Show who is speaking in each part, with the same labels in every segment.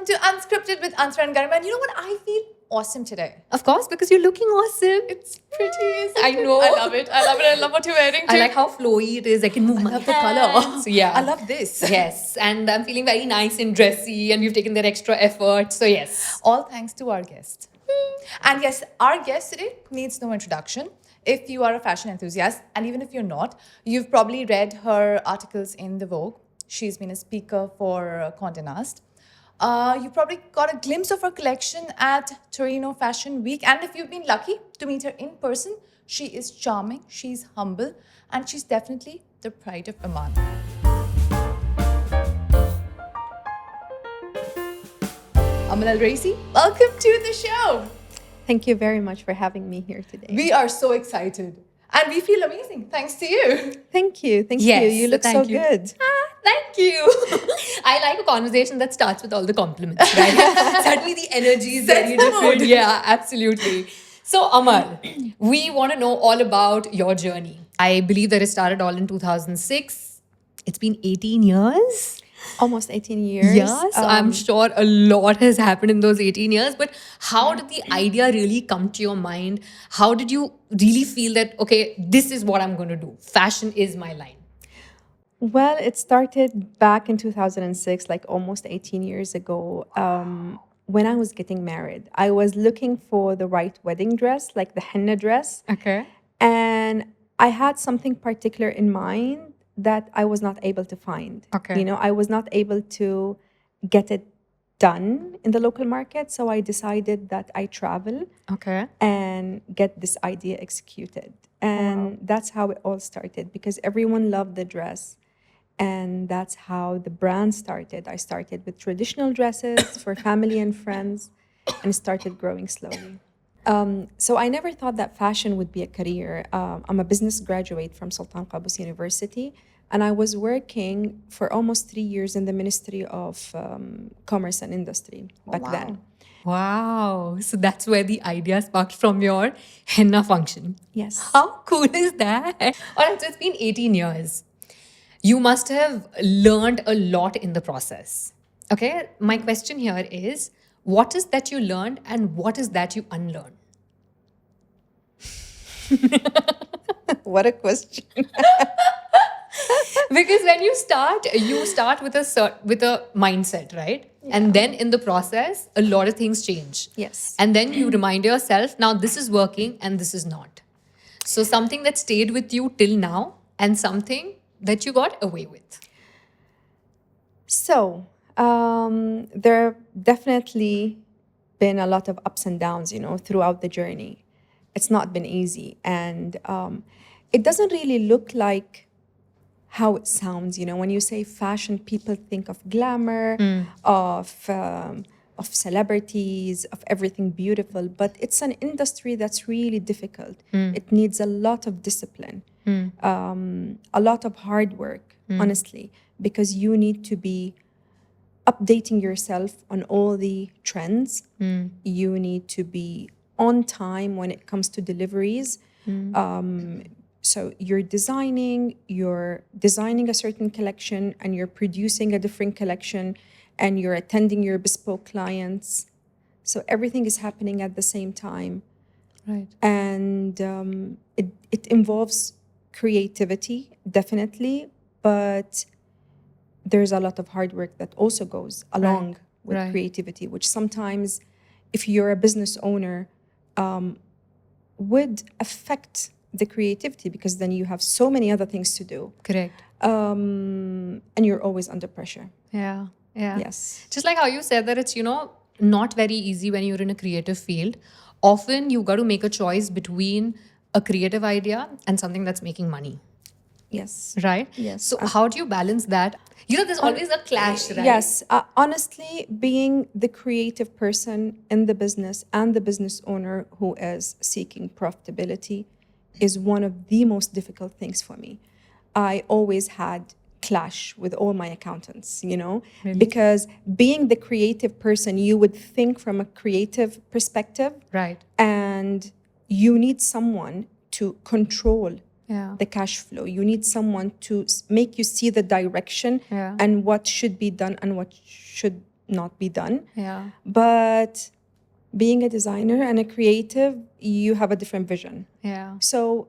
Speaker 1: welcome to Unscripted with Antara Garima. And you know what? I feel awesome today.
Speaker 2: Of course, because you're looking awesome.
Speaker 1: It's pretty, isn't it?
Speaker 2: I know.
Speaker 1: I love it. I love what you're wearing too.
Speaker 2: I like how flowy it is. I can move my
Speaker 1: love the
Speaker 2: hands.
Speaker 1: color.
Speaker 2: Yeah.
Speaker 1: I love this.
Speaker 2: Yes. And I'm feeling very nice and dressy, and we've taken that extra effort. So, yes.
Speaker 1: All thanks to our guest. And yes, our guest today needs no introduction. If you are a fashion enthusiast, and even if you're not, you've probably read her articles in the Vogue. She's been a speaker for Condé Nast. You probably got a glimpse of her collection at Torino Fashion Week. And if you've been lucky to meet her in person, she is charming, she's humble, and she's definitely the pride of Oman. Amal Al Raisi, welcome to the show.
Speaker 3: Thank you very much for having me here today.
Speaker 1: We are so excited. And we feel amazing thanks to you.
Speaker 3: Thank you. Thank
Speaker 2: Yes,
Speaker 3: you. You look so
Speaker 2: thank you.
Speaker 3: good.
Speaker 2: Thank you. I like a conversation that starts with all the compliments, right? Suddenly the energy is very different. Yeah, absolutely. So, Amal, we want to know all about your journey. I believe that it started all in 2006. It's been 18 years.
Speaker 3: Almost 18 years.
Speaker 2: Yeah, so I'm sure a lot has happened in those 18 years. But how did the idea really come to your mind? How did you really feel that, okay, this is what I'm going to do? Fashion is my line.
Speaker 3: Well, it started back in 2006, like almost 18 years ago, when I was getting married. I was looking for the right wedding dress, like the henna dress.
Speaker 2: Okay.
Speaker 3: And I had something particular in mind that I was not able to find.
Speaker 2: Okay.
Speaker 3: You know, I was not able to get it done in the local market. So I decided that I travel
Speaker 2: Okay.
Speaker 3: and get this idea executed. And that's how it all started, because everyone loved the dress. And that's how the brand started. I started with traditional dresses for family and friends and started growing slowly. So I never thought that fashion would be a career. I'm a business graduate from Sultan Qaboos University, and I was working for almost 3 years in the Ministry of Commerce and Industry back then.
Speaker 2: Wow. So that's where the idea sparked from your henna function.
Speaker 3: Yes.
Speaker 2: How cool is that? All right, so it's been 18 years. You must have learned a lot in the process. Okay, my question here is, what is that you learned and what is that you unlearned?
Speaker 3: What a question.
Speaker 2: Because when you start with a mindset, right? Yeah. And then in the process, a lot of things change.
Speaker 3: Yes.
Speaker 2: And then you remind yourself, now this is working and this is not. So something that stayed with you till now and something that you got away with.
Speaker 3: So there have definitely been a lot of ups and downs, you know, throughout the journey. It's not been easy. And it doesn't really look like how it sounds. You know, when you say fashion, people think of glamour, of celebrities, of everything beautiful. But it's an industry that's really difficult. It needs a lot of discipline, a lot of hard work, honestly, because you need to be updating yourself on all the trends. You need to be on time when it comes to deliveries. So you're designing a certain collection and you're producing a different collection and you're attending your bespoke clients. So everything is happening at the same time.
Speaker 2: Right.
Speaker 3: And it involves creativity, definitely, but there's a lot of hard work that also goes along with creativity, which sometimes, if you're a business owner, would affect the creativity, because then you have so many other things to do.
Speaker 2: Correct.
Speaker 3: And you're always under pressure.
Speaker 2: Yeah. Yeah.
Speaker 3: Yes.
Speaker 2: Just like how you said that it's, not very easy when you're in a creative field. Often you got to make a choice between a creative idea and something that's making money.
Speaker 3: Yes.
Speaker 2: Right?
Speaker 3: Yes.
Speaker 2: So how do you balance that? There's always a clash, right?
Speaker 3: Yes. Honestly, being the creative person in the business and the business owner who is seeking profitability is one of the most difficult things for me. I always had clash with all my accountants,
Speaker 2: Really?
Speaker 3: because being the creative person, you would think from a creative perspective.
Speaker 2: Right.
Speaker 3: And you need someone to control
Speaker 2: Yeah.
Speaker 3: the cash flow. You need someone to make you see the direction
Speaker 2: Yeah.
Speaker 3: and what should be done and what should not be done.
Speaker 2: Yeah.
Speaker 3: But being a designer and a creative, you have a different vision.
Speaker 2: Yeah.
Speaker 3: So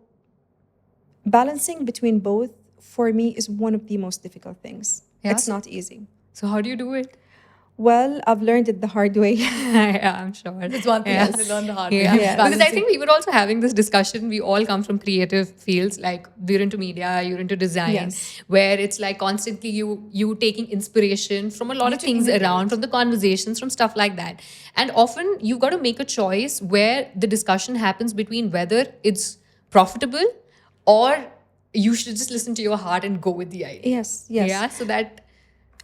Speaker 3: balancing between both for me is one of the most difficult things.
Speaker 2: Yeah,
Speaker 3: It's
Speaker 2: so-
Speaker 3: not easy.
Speaker 2: So how do you do it?
Speaker 3: Well, I've learned it the hard way.
Speaker 2: Yeah, I'm sure.
Speaker 1: That's one thing I
Speaker 2: Yeah.
Speaker 1: had to learn the hard
Speaker 2: Yeah.
Speaker 1: way.
Speaker 3: Yes.
Speaker 2: Because I think we were also having this discussion. We all come from creative fields, like we're into media, you're into design,
Speaker 3: Yes.
Speaker 2: where it's like constantly you taking inspiration from a lot
Speaker 1: You
Speaker 2: of
Speaker 1: to
Speaker 2: things
Speaker 1: innovate.
Speaker 2: around, from the conversations, from stuff like that. And often you've got to make a choice where the discussion happens between whether it's profitable or you should just listen to your heart and go with the idea.
Speaker 3: Yes, yes.
Speaker 2: Yeah. So that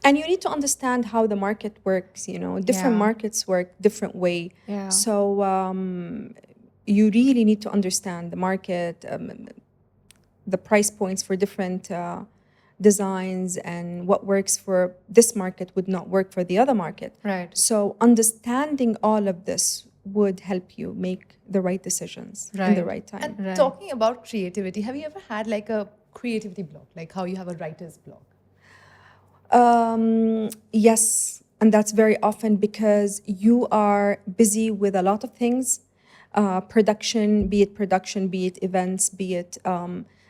Speaker 3: And you need to understand how the market works, different
Speaker 2: Yeah.
Speaker 3: markets work different way.
Speaker 2: Yeah.
Speaker 3: So you really need to understand the market, the price points for different designs, and what works for this market would not work for the other market.
Speaker 2: Right.
Speaker 3: So understanding all of this would help you make the right decisions in the
Speaker 2: Right.
Speaker 3: right time.
Speaker 1: And
Speaker 2: Right.
Speaker 1: talking about creativity, have you ever had like a creativity block, like how you have a writer's block?
Speaker 3: Yes, and that's very often because you are busy with a lot of things, production, be it events, be it,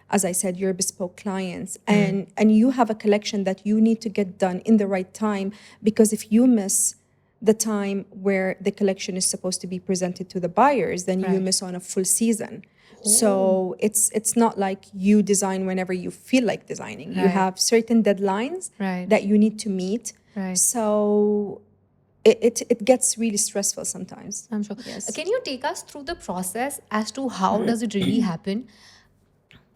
Speaker 3: as I said, your bespoke clients, and you have a collection that you need to get done in the right time, because if you miss the time where the collection is supposed to be presented to the buyers, then you
Speaker 2: Right.
Speaker 3: miss on a full season. So it's not like you design whenever you feel like designing. You
Speaker 2: Right.
Speaker 3: have certain deadlines
Speaker 2: Right.
Speaker 3: that you need to meet.
Speaker 2: Right.
Speaker 3: So it gets really stressful sometimes.
Speaker 2: I'm sure.
Speaker 3: Yes.
Speaker 2: Can you take us through the process as to how does it really happen?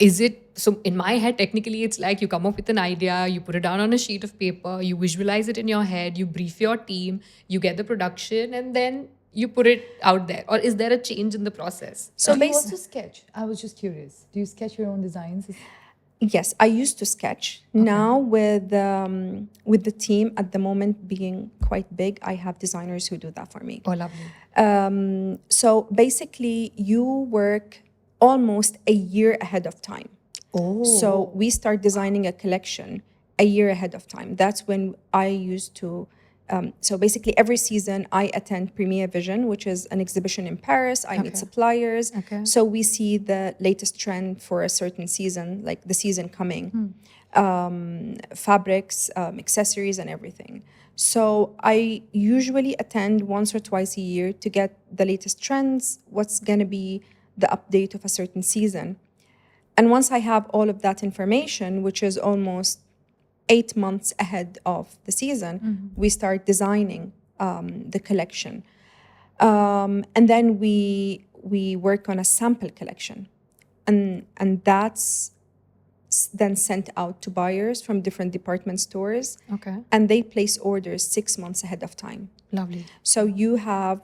Speaker 2: Is it so? In my head, technically, it's like you come up with an idea, you put it down on a sheet of paper, you visualize it in your head, you brief your team, you get the production, and then you put it out there. Or is there a change in the process?
Speaker 3: So
Speaker 1: Do you
Speaker 3: basi-
Speaker 1: also sketch? I was just curious. Do you sketch your own designs?
Speaker 3: Yes, I used to sketch. Now with the team at the moment being quite big, I have designers who do that for me.
Speaker 2: Oh, lovely.
Speaker 3: So basically, you work almost a year ahead of time.
Speaker 2: Oh.
Speaker 3: So we start designing a collection a year ahead of time. That's when I used to. So basically, every season I attend Premier Vision, which is an exhibition in Paris. I meet
Speaker 2: Okay.
Speaker 3: suppliers.
Speaker 2: Okay.
Speaker 3: So we see the latest trend for a certain season, like the season coming, fabrics, accessories, and everything. So I usually attend once or twice a year to get the latest trends, what's going to be the update of a certain season. And once I have all of that information, which is almost 8 months ahead of the season, we start designing the collection. And then we work on a sample collection. And that's then sent out to buyers from different department stores.
Speaker 2: Okay.
Speaker 3: And they place orders 6 months ahead of time.
Speaker 2: Lovely.
Speaker 3: So you have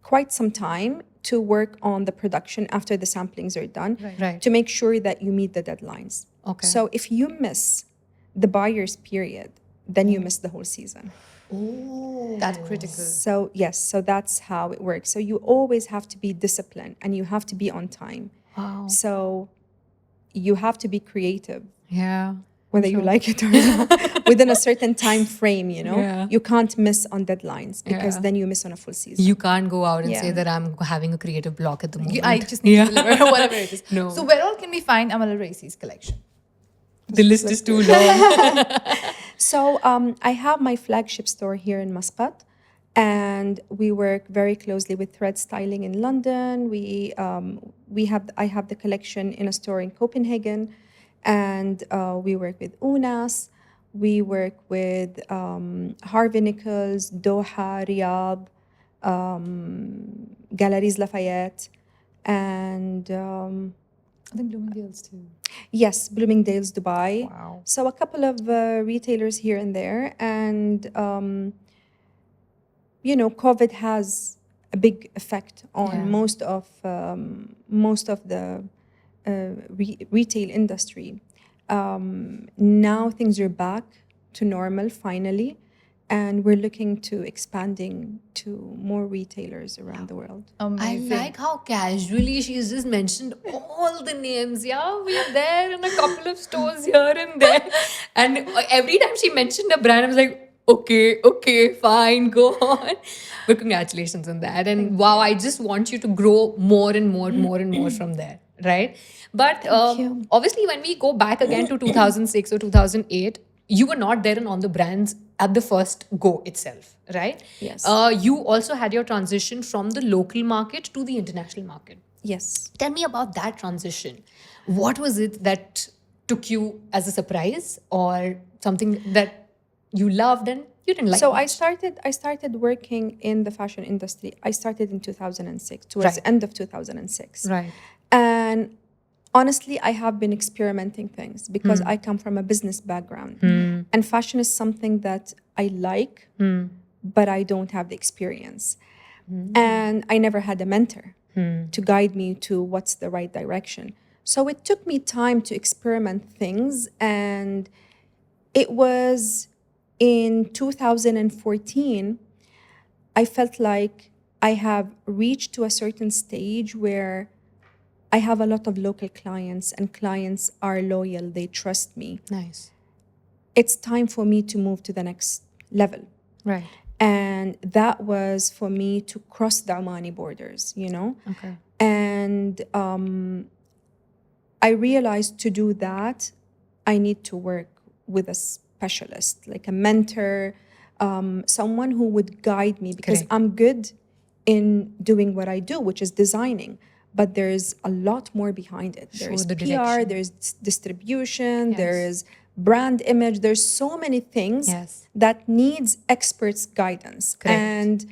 Speaker 3: quite some time to work on the production after the samplings are done,
Speaker 2: Right.
Speaker 3: to make sure that you meet the deadlines.
Speaker 2: Okay.
Speaker 3: So if you miss the buyer's period, then you miss the whole season.
Speaker 2: Oh.
Speaker 1: That critical.
Speaker 3: So yes, so that's how it works. So you always have to be disciplined and you have to be on time.
Speaker 2: Wow.
Speaker 3: So you have to be creative,
Speaker 2: Yeah.
Speaker 3: whether you like it or not, within a certain time frame,
Speaker 2: Yeah.
Speaker 3: You can't miss on deadlines because
Speaker 2: Yeah.
Speaker 3: then you miss on a full season.
Speaker 2: You can't go out and
Speaker 3: Yeah.
Speaker 2: say that I'm having a creative block at the moment.
Speaker 1: I just need to deliver whatever it is.
Speaker 2: No.
Speaker 1: So where all can we find Amal Al Raisi's collection?
Speaker 2: The list is too long.
Speaker 3: So I have my flagship store here in Muscat, and we work very closely with Thread Styling in London. I have the collection in a store in Copenhagen, and we work with Unas. We work with Harvey Nichols, Doha, Riyadh, Galeries Lafayette, and
Speaker 1: I think Bloomingdale's too.
Speaker 3: yes, Bloomingdale's, Dubai.
Speaker 2: Wow.
Speaker 3: So a couple of retailers here and there, and COVID has a big effect on
Speaker 2: Yeah.
Speaker 3: most of the retail industry. Now things are back to normal finally, and we're looking to expanding to more retailers around the world.
Speaker 2: I
Speaker 1: Amazing.
Speaker 2: like how casually she's just mentioned all the names. Yeah, we are there in a couple of stores here and there. And every time she mentioned a brand, I was like, okay, fine, go on. But congratulations on that. And wow, I just want you to grow more and more from there, right? But
Speaker 3: you.
Speaker 2: obviously, when we go back again to 2006 or 2008, you were not there and on the brands at the first go itself, right?
Speaker 3: Yes.
Speaker 2: You also had your transition from the local market to the international market.
Speaker 3: Yes.
Speaker 2: Tell me about that transition. What was it that took you as a surprise or something that you loved and you didn't like
Speaker 3: So
Speaker 2: much?
Speaker 3: I started working in the fashion industry. I started in 2006, towards
Speaker 2: Right.
Speaker 3: the end of 2006.
Speaker 2: Right.
Speaker 3: And honestly, I have been experimenting things because I come from a business background. And fashion is something that I like, but I don't have the experience. And I never had a mentor to guide me to what's the right direction. So it took me time to experiment things. And it was in 2014, I felt like I have reached to a certain stage where I have a lot of local clients and clients are loyal, they trust me.
Speaker 2: Nice.
Speaker 3: It's time for me to move to the next level.
Speaker 2: Right.
Speaker 3: And that was for me to cross the Omani borders,
Speaker 2: Okay.
Speaker 3: And I realized to do that, I need to work with a specialist, like a mentor, someone who would guide me because
Speaker 2: Correct.
Speaker 3: I'm good in doing what I do, which is designing. But there's a lot more behind it.
Speaker 2: Sure,
Speaker 3: There's
Speaker 2: the
Speaker 3: PR,
Speaker 2: direction.
Speaker 3: there's distribution,
Speaker 2: Yes.
Speaker 3: there is brand image. There's so many things
Speaker 2: Yes.
Speaker 3: that needs experts' guidance.
Speaker 2: Correct.
Speaker 3: And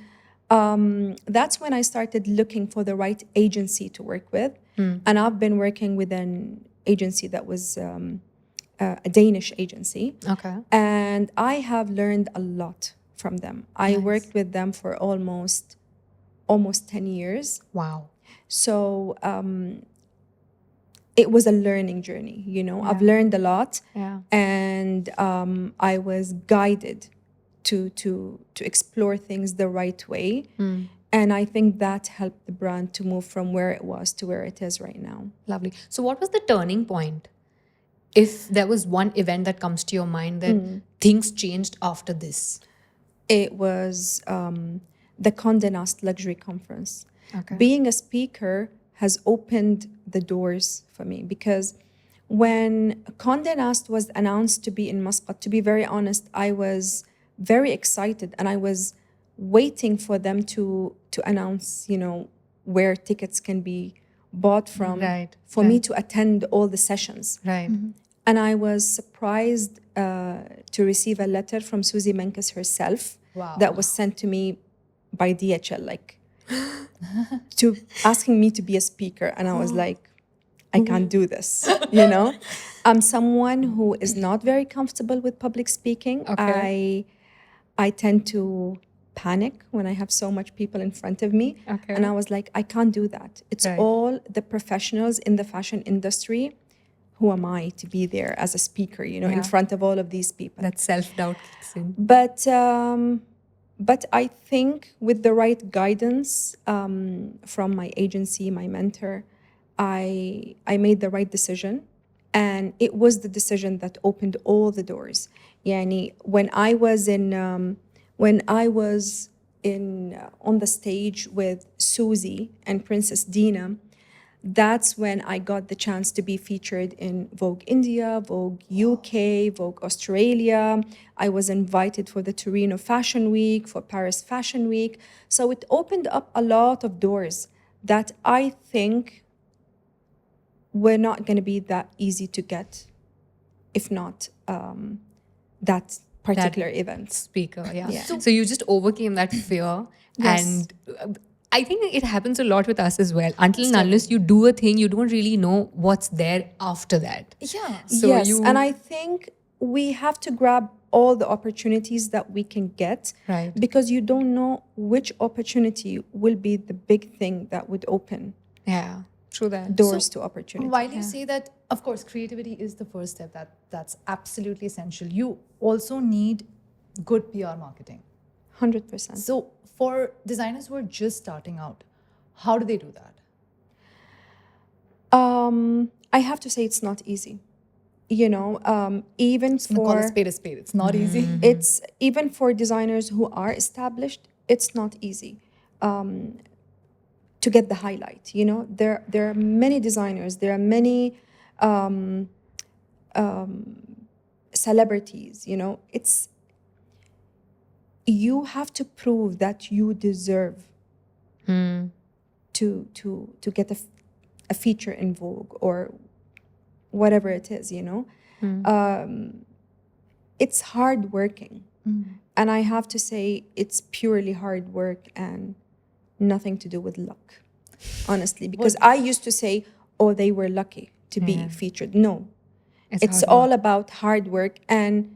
Speaker 3: that's when I started looking for the right agency to work with. And I've been working with an agency that was a Danish agency.
Speaker 2: Okay.
Speaker 3: And I have learned a lot from them. I
Speaker 2: Nice.
Speaker 3: worked with them for almost 10 years.
Speaker 2: Wow.
Speaker 3: So it was a learning journey, I've learned a lot.
Speaker 2: Yeah.
Speaker 3: And I was guided to explore things the right way. And I think that helped the brand to move from where it was to where it is right now.
Speaker 2: Lovely. So, what was the turning point? If there was one event that comes to your mind that things changed after this.
Speaker 3: It was the Condé Nast Luxury Conference.
Speaker 2: Okay.
Speaker 3: Being a speaker has opened the doors for me because when Condé Nast was announced to be in Muscat, to be very honest, I was very excited and I was waiting for them to announce, where tickets can be bought from
Speaker 2: Right,
Speaker 3: for me
Speaker 2: right.
Speaker 3: to attend all the sessions.
Speaker 2: Right.
Speaker 3: And I was surprised to receive a letter from Susie Menkes herself
Speaker 2: Wow.
Speaker 3: that was sent to me by DHL, to asking me to be a speaker. And I was like, I can't do this, I'm someone who is not very comfortable with public speaking.
Speaker 2: Okay.
Speaker 3: I tend to panic when I have so much people in front of me.
Speaker 2: Okay.
Speaker 3: And I was like, I can't do that. It's
Speaker 2: Right.
Speaker 3: all the professionals in the fashion industry. Who am I to be there as a speaker, in
Speaker 2: Yeah.
Speaker 3: front of all of these people?
Speaker 2: That self-doubt kicks in.
Speaker 3: But I think with the right guidance from my agency, my mentor, I made the right decision, and it was the decision that opened all the doors. Yani, when I was on the stage with Susie and Princess Dina, that's when I got the chance to be featured in Vogue India, Vogue UK, Vogue Australia. I was invited for the Torino Fashion Week, for Paris Fashion Week. So it opened up a lot of doors that I think were not going to be that easy to get, if not that particular event.
Speaker 2: Speaker, yeah.
Speaker 3: Yeah.
Speaker 2: So you just overcame that fear.
Speaker 3: Yes.
Speaker 2: And I think it happens a lot with us as well. Until and unless you do a thing, you don't really know what's there after that.
Speaker 1: Yeah.
Speaker 2: So
Speaker 3: yes,
Speaker 2: you-
Speaker 3: and I think we have to grab all the opportunities that we can get,
Speaker 2: Right.
Speaker 3: because you don't know which opportunity will be the big thing that would open
Speaker 2: Yeah, true that.
Speaker 3: doors to opportunity.
Speaker 1: While you say that, of course, creativity is the first step. That's absolutely essential. You also need good PR marketing.
Speaker 3: 100%.
Speaker 1: So for designers who are just starting out, how do they do that?
Speaker 3: I have to say it's not easy. you know, even
Speaker 1: I'm gonna call a
Speaker 3: for
Speaker 1: spade a spade. It's not easy.
Speaker 3: it's even for designers who are established, it's not easy to get the highlight. You know, there are many designers, there are many celebrities. You know, it's you have to prove that you deserve to get a feature in Vogue or whatever it is. You know, it's hard working. And I have to say, it's purely hard work and nothing to do with luck, honestly. Because I used to say, oh, they were lucky to be featured. No, it's
Speaker 2: hard
Speaker 3: all about hard work and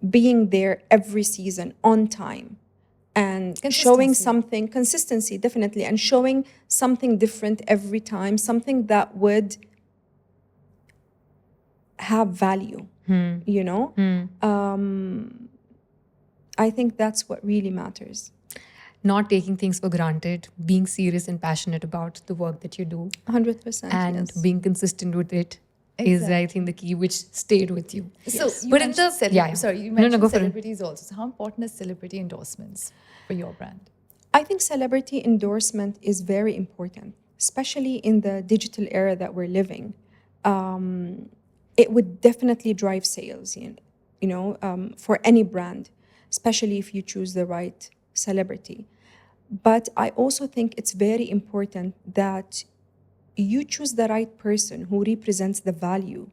Speaker 3: being there every season on time and showing something, consistency, definitely, and showing something different every time, something that would have value, you know? I think that's what really matters.
Speaker 2: Not taking things for granted, being serious and passionate about the work that you do,
Speaker 3: 100%.
Speaker 2: and
Speaker 3: yes.
Speaker 2: being consistent with it is, I think, the key which stayed with you.
Speaker 1: So you
Speaker 2: But in
Speaker 1: mentioned
Speaker 2: the
Speaker 1: sorry, you
Speaker 2: No,
Speaker 1: mentioned
Speaker 2: go for it.
Speaker 1: celebrities also. So how important is celebrity endorsements for your brand?
Speaker 3: I think celebrity endorsement is very important, especially in the digital era that we're living. It would definitely drive sales, for any brand, especially if you choose the right celebrity. But I also think it's very important that you choose the right person who represents the value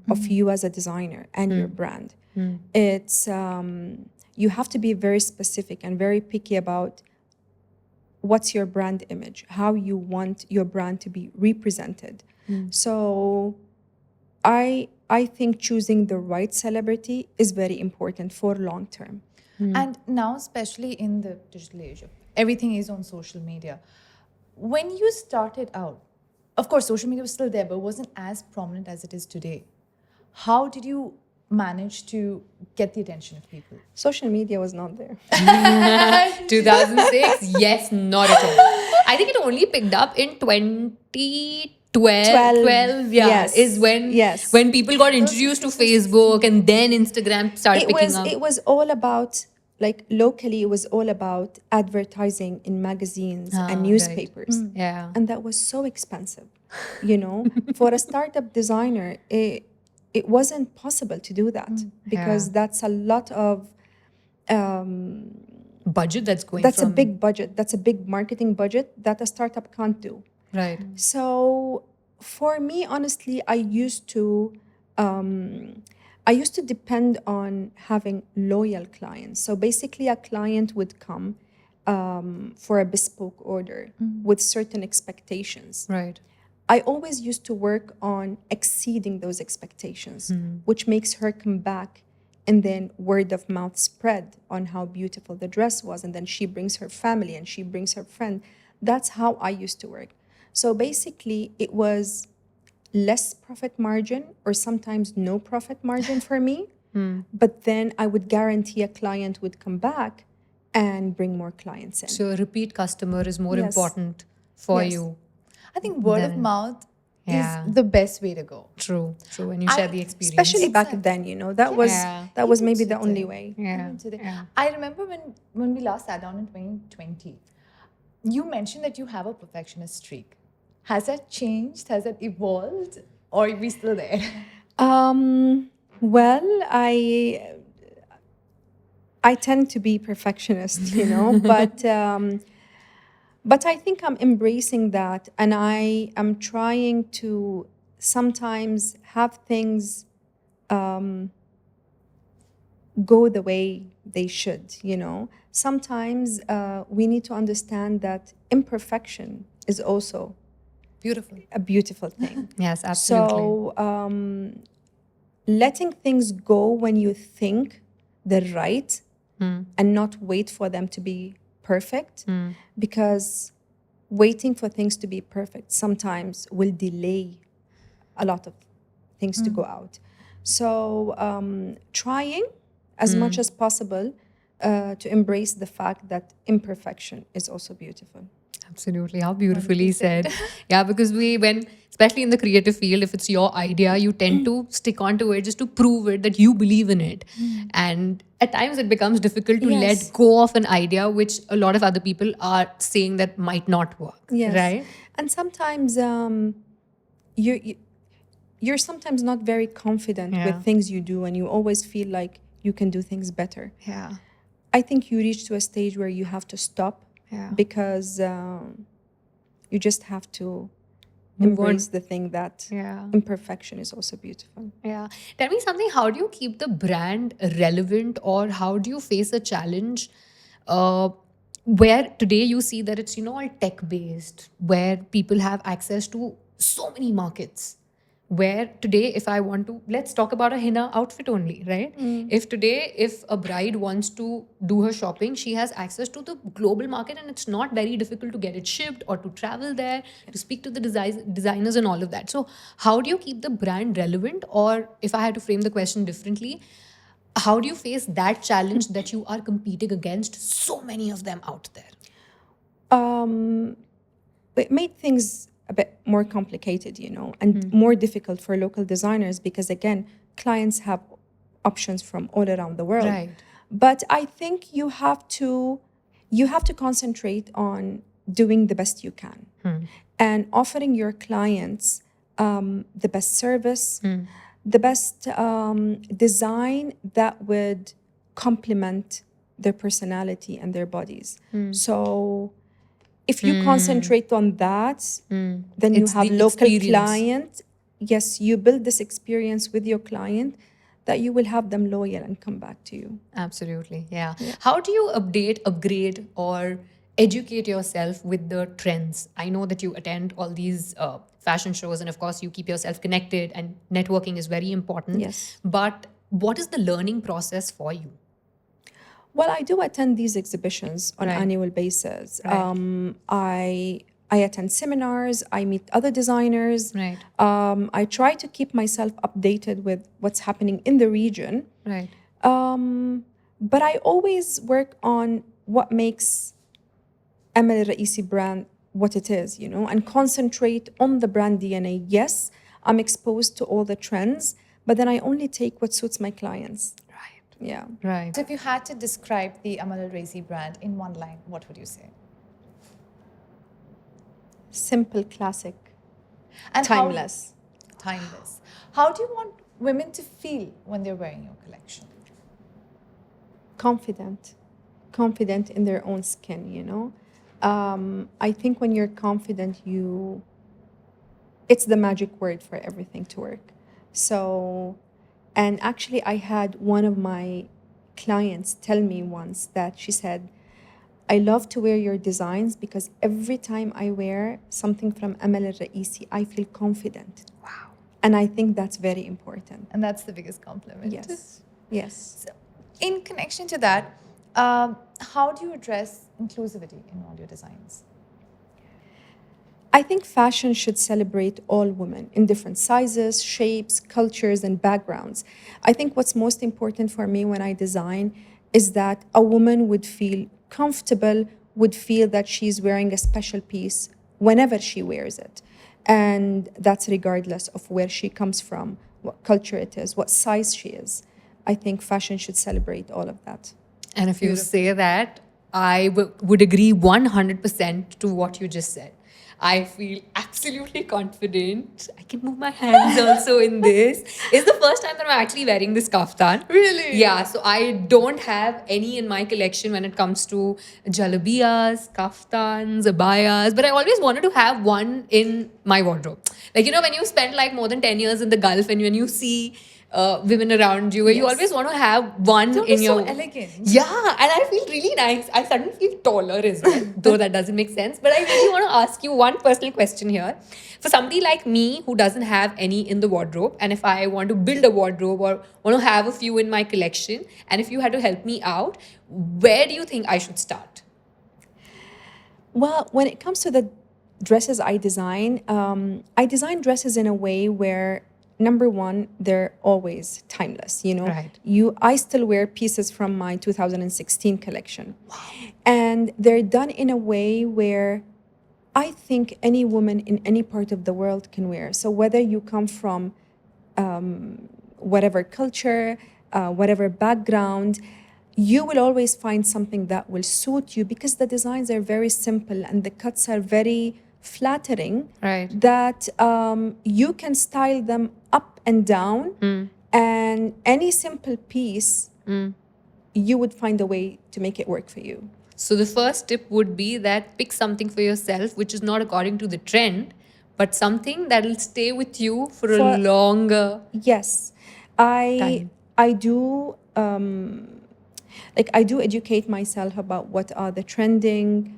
Speaker 3: of you as a designer and your brand. It's you have to be very specific and very picky about what's your brand image, how you want your brand to be represented. So I think choosing the right celebrity is very important for long term.
Speaker 1: And now, especially in the digital age, everything is on social media. When you started out, of course, social media was still there, but wasn't as prominent as it is today. How did you manage to get the attention of people?
Speaker 3: Social media was not there.
Speaker 2: 2006, yes, not at all. I think it only picked up in 2012,
Speaker 3: yes,
Speaker 2: is when
Speaker 3: yes.
Speaker 2: when people got introduced to Facebook and then Instagram started picking up.
Speaker 3: It was all about, like, locally, it was all about advertising in magazines and newspapers.
Speaker 2: Yeah.
Speaker 3: And that was so expensive, for a startup designer. It wasn't possible to do that because that's a lot of
Speaker 2: Budget that's going
Speaker 3: that's
Speaker 2: from...
Speaker 3: a big budget. That's a big marketing budget that a startup can't do.
Speaker 2: Right.
Speaker 3: So for me, honestly, I used to depend on having loyal clients. So basically, a client would come for a bespoke order with certain expectations.
Speaker 2: Right.
Speaker 3: I always used to work on exceeding those expectations, which makes her come back, and then word of mouth spread on how beautiful the dress was, and then she brings her family and she brings her friend. That's how I used to work. So basically, it was less profit margin or sometimes no profit margin for me, but then I would guarantee a client would come back and bring more clients in.
Speaker 2: So a repeat customer is more
Speaker 3: Yes.
Speaker 2: important for
Speaker 3: Yes.
Speaker 2: you.
Speaker 1: I think word of
Speaker 2: Then-
Speaker 1: mouth
Speaker 2: Yeah.
Speaker 1: is the best way to go.
Speaker 2: True. When you share the experience.
Speaker 3: Especially back then, that was
Speaker 2: Yeah.
Speaker 3: that was
Speaker 1: Even
Speaker 3: maybe the
Speaker 1: today.
Speaker 3: only way.
Speaker 2: Yeah.
Speaker 1: Even today.
Speaker 2: Yeah.
Speaker 1: I remember when we last sat down in 2020, you mentioned that you have a perfectionist streak. Has that changed? Has that evolved? Or are we still there?
Speaker 3: Well, I tend to be perfectionist, but I think I'm embracing that, and I am trying to sometimes have things go the way they should. Sometimes we need to understand that imperfection is also
Speaker 1: Beautiful.
Speaker 3: a beautiful thing.
Speaker 2: Yes, absolutely.
Speaker 3: So letting things go when you think they're right and not wait for them to be perfect, because waiting for things to be perfect sometimes will delay a lot of things to go out. So trying as much as possible to embrace the fact that imperfection is also beautiful.
Speaker 2: Absolutely. How beautifully said. Yeah, because when especially in the creative field, if it's your idea, you tend to stick onto it just to prove it that you believe in it. And at times it becomes difficult to
Speaker 3: Yes.
Speaker 2: let go of an idea which a lot of other people are saying that might not work.
Speaker 3: Yes.
Speaker 2: Right?
Speaker 3: And sometimes you're sometimes not very confident
Speaker 2: Yeah.
Speaker 3: with things you do, and you always feel like you can do things better.
Speaker 2: Yeah.
Speaker 3: I think you reach to a stage where you have to stop
Speaker 2: Yeah.
Speaker 3: because you just have to
Speaker 2: Move on.
Speaker 3: embrace the thing that
Speaker 2: Yeah.
Speaker 3: imperfection is also beautiful.
Speaker 2: Yeah. Tell me something. How do you keep the brand relevant, or how do you face a challenge where today you see that it's, all tech based, where people have access to so many markets? Where today, if I want to, let's talk about a henna outfit only, right? If a bride wants to do her shopping, she has access to the global market, and it's not very difficult to get it shipped or to travel there, to speak to the designers and all of that. So, how do you keep the brand relevant? Or if I had to frame the question differently, how do you face that challenge that you are competing against so many of them out there?
Speaker 3: It made things a bit more complicated, and more difficult for local designers because, again, clients have options from all around the world.
Speaker 2: Right.
Speaker 3: But I think you have to concentrate on doing the best you can and offering your clients the best service, the best design that would complement their personality and their bodies. So if you concentrate on that, then you
Speaker 2: It's
Speaker 3: have
Speaker 2: the
Speaker 3: local
Speaker 2: experience.
Speaker 3: client. Yes, you build this experience with your client that you will have them loyal and come back to you.
Speaker 2: Absolutely. Yeah. How do you upgrade, or educate yourself with the trends? I know that you attend all these fashion shows, and of course, you keep yourself connected, and networking is very important.
Speaker 3: Yes.
Speaker 2: But what is the learning process for you?
Speaker 3: Well, I do attend these exhibitions on an
Speaker 2: Right.
Speaker 3: annual basis.
Speaker 2: Right.
Speaker 3: I attend seminars. I meet other designers.
Speaker 2: Right.
Speaker 3: I try to keep myself updated with what's happening in the region.
Speaker 2: Right.
Speaker 3: But I always work on what makes Amal Al Raisi brand what it is, and concentrate on the brand DNA. Yes, I'm exposed to all the trends, but then I only take what suits my clients.
Speaker 2: Right.
Speaker 3: Yeah.
Speaker 2: Right.
Speaker 1: So if you had to describe the Amal Al Raisi brand in one line, what would you say?
Speaker 3: Simple, classic,
Speaker 1: And
Speaker 3: timeless.
Speaker 1: Timeless. How do you want women to feel when they're wearing your collection?
Speaker 3: Confident in their own skin. I think when you're confident, it's the magic word for everything to work. So, and actually I had one of my clients tell me once that she said, I love to wear your designs because every time I wear something from Amal Al Raisi, I feel confident.
Speaker 2: Wow.
Speaker 3: And I think that's very important.
Speaker 1: And that's the biggest compliment.
Speaker 3: Yes.
Speaker 1: So, in connection to that, how do you address inclusivity in all your designs?
Speaker 3: I think fashion should celebrate all women in different sizes, shapes, cultures, and backgrounds. I think what's most important for me when I design is that a woman would feel comfortable, would feel that she's wearing a special piece whenever she wears it. And that's regardless of where she comes from, what culture it is, what size she is. I think fashion should celebrate all of that.
Speaker 2: And if you say that, I would agree 100% to what you just said. I feel absolutely confident. I can move my hands also in this. It's the first time that I'm actually wearing this kaftan.
Speaker 1: Really?
Speaker 2: Yeah, so I don't have any in my collection when it comes to jalabiyas, kaftans, abayas, but I always wanted to have one in my wardrobe. Like, when you spend like more than 10 years in the Gulf and when you see women around you, you always want to have one
Speaker 1: Don't
Speaker 2: in
Speaker 1: be
Speaker 2: your...
Speaker 1: so elegant.
Speaker 2: Yeah, and I feel really nice. I suddenly feel taller as well, though that doesn't make sense. But I really want to ask you one personal question here. For somebody like me who doesn't have any in the wardrobe, and if I want to build a wardrobe or want to have a few in my collection, and if you had to help me out, where do you think I should start?
Speaker 3: Well, when it comes to the dresses I design dresses in a way where, number one, they're always timeless.
Speaker 2: Right.
Speaker 3: I still wear pieces from my 2016 collection. Wow. And they're done in a way where I think any woman in any part of the world can wear. So whether you come from whatever culture, whatever background, you will always find something that will suit you because the designs are very simple and the cuts are very flattering.
Speaker 2: Right.
Speaker 3: That you can style them up and down, and any simple piece, you would find a way to make it work for you.
Speaker 2: So the first tip would be that pick something for yourself which is not according to the trend, but something that will stay with you for a longer
Speaker 3: Yes, I
Speaker 2: time.
Speaker 3: I do I do educate myself about what are the trending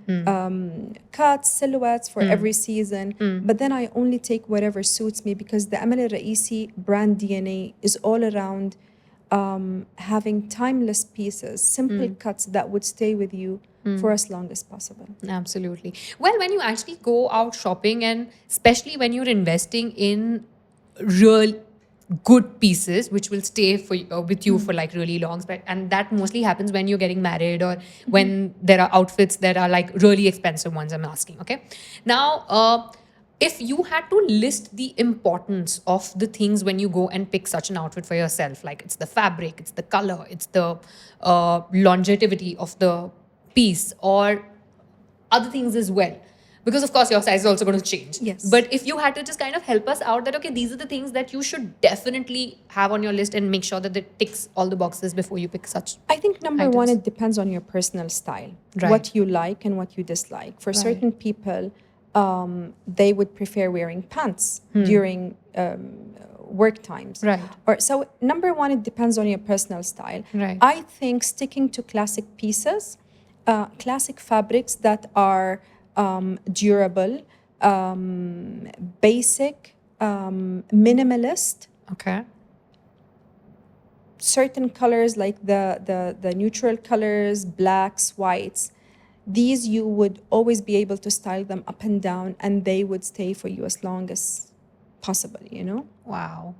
Speaker 3: cuts, silhouettes for every season. But then I only take whatever suits me because the Amal Al Raisi brand DNA is all around having timeless pieces, simple cuts that would stay with you for as long as possible.
Speaker 2: Absolutely. Well, when you actually go out shopping, and especially when you're investing in real good pieces which will stay for with you for like really long, and that mostly happens when you're getting married or when there are outfits that are like really expensive ones, I'm asking. Okay, now if you had to list the importance of the things when you go and pick such an outfit for yourself, like it's the fabric, it's the color, it's the longevity of the piece, or other things as well, because of course your size is also going to change.
Speaker 3: Yes.
Speaker 2: But if you had to just kind of help us out that, okay, these are the things that you should definitely have on your list and make sure that it ticks all the boxes before you pick such.
Speaker 3: I think number one,
Speaker 2: items.
Speaker 3: it depends on your personal style,
Speaker 2: Right.
Speaker 3: what you like and what you dislike. For certain people, they would prefer wearing pants during work times.
Speaker 2: Right.
Speaker 3: Or so number one, it depends on your personal style.
Speaker 2: Right.
Speaker 3: I think sticking to classic pieces, classic fabrics that are durable, basic, minimalist.
Speaker 2: Okay.
Speaker 3: Certain colors like the neutral colors, blacks, whites, these you would always be able to style them up and down and they would stay for you as long as possible, you know?
Speaker 2: Wow.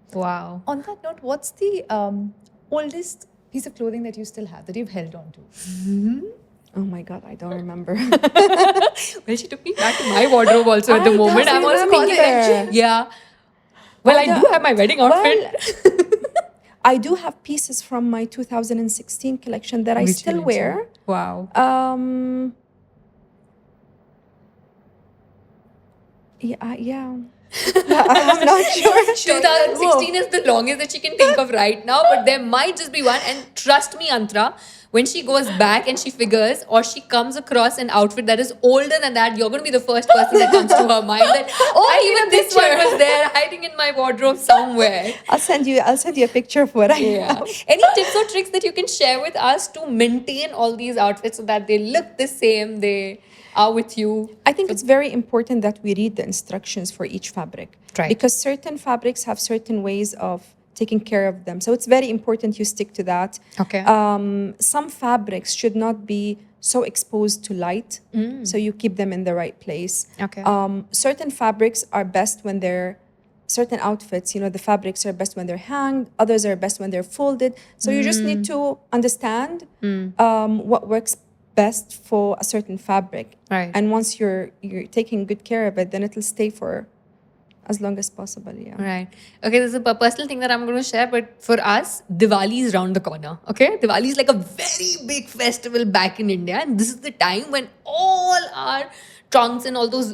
Speaker 1: On that note, what's the oldest piece of clothing that you still have that you've held on to?
Speaker 3: Oh my God, I don't remember.
Speaker 2: Well, she took me back to my wardrobe also at the moment. I'm also thinking that, yeah. Well, I do have my wedding outfit.
Speaker 3: I do have pieces from my 2016 collection that I
Speaker 2: Which
Speaker 3: still
Speaker 2: you
Speaker 3: wear.
Speaker 2: mentioned. Wow.
Speaker 3: Yeah. I'm not sure.
Speaker 2: 2016 is the longest that she can think of right now, but there might just be one. And trust me, Antara, when she goes back and she figures or she comes across an outfit that is older than that, you're going to be the first person that comes to her mind that, even this one was there hiding in my wardrobe somewhere.
Speaker 3: I'll send you a picture of what I have.
Speaker 2: Any tips or tricks that you can share with us to maintain all these outfits so that they look the same, they are with you?
Speaker 3: I think it's very important that we read the instructions for each fabric.
Speaker 2: Right.
Speaker 3: Because certain fabrics have certain ways of taking care of them. So it's very important you stick to that.
Speaker 2: Okay.
Speaker 3: Some fabrics should not be so exposed to light, so you keep them in the right place.
Speaker 2: Okay.
Speaker 3: Certain fabrics are best when they're certain outfits, the fabrics are best when they're hanged, others are best when they're folded. So you just need to understand what works best for a certain fabric.
Speaker 2: Right.
Speaker 3: And once you're taking good care of it, then it'll stay for as long as possible. Yeah.
Speaker 2: Right. Okay, this is a personal thing that I'm going to share, but for us, Diwali is round the corner. Okay, Diwali is like a very big festival back in India, and this is the time when all our trunks and all those,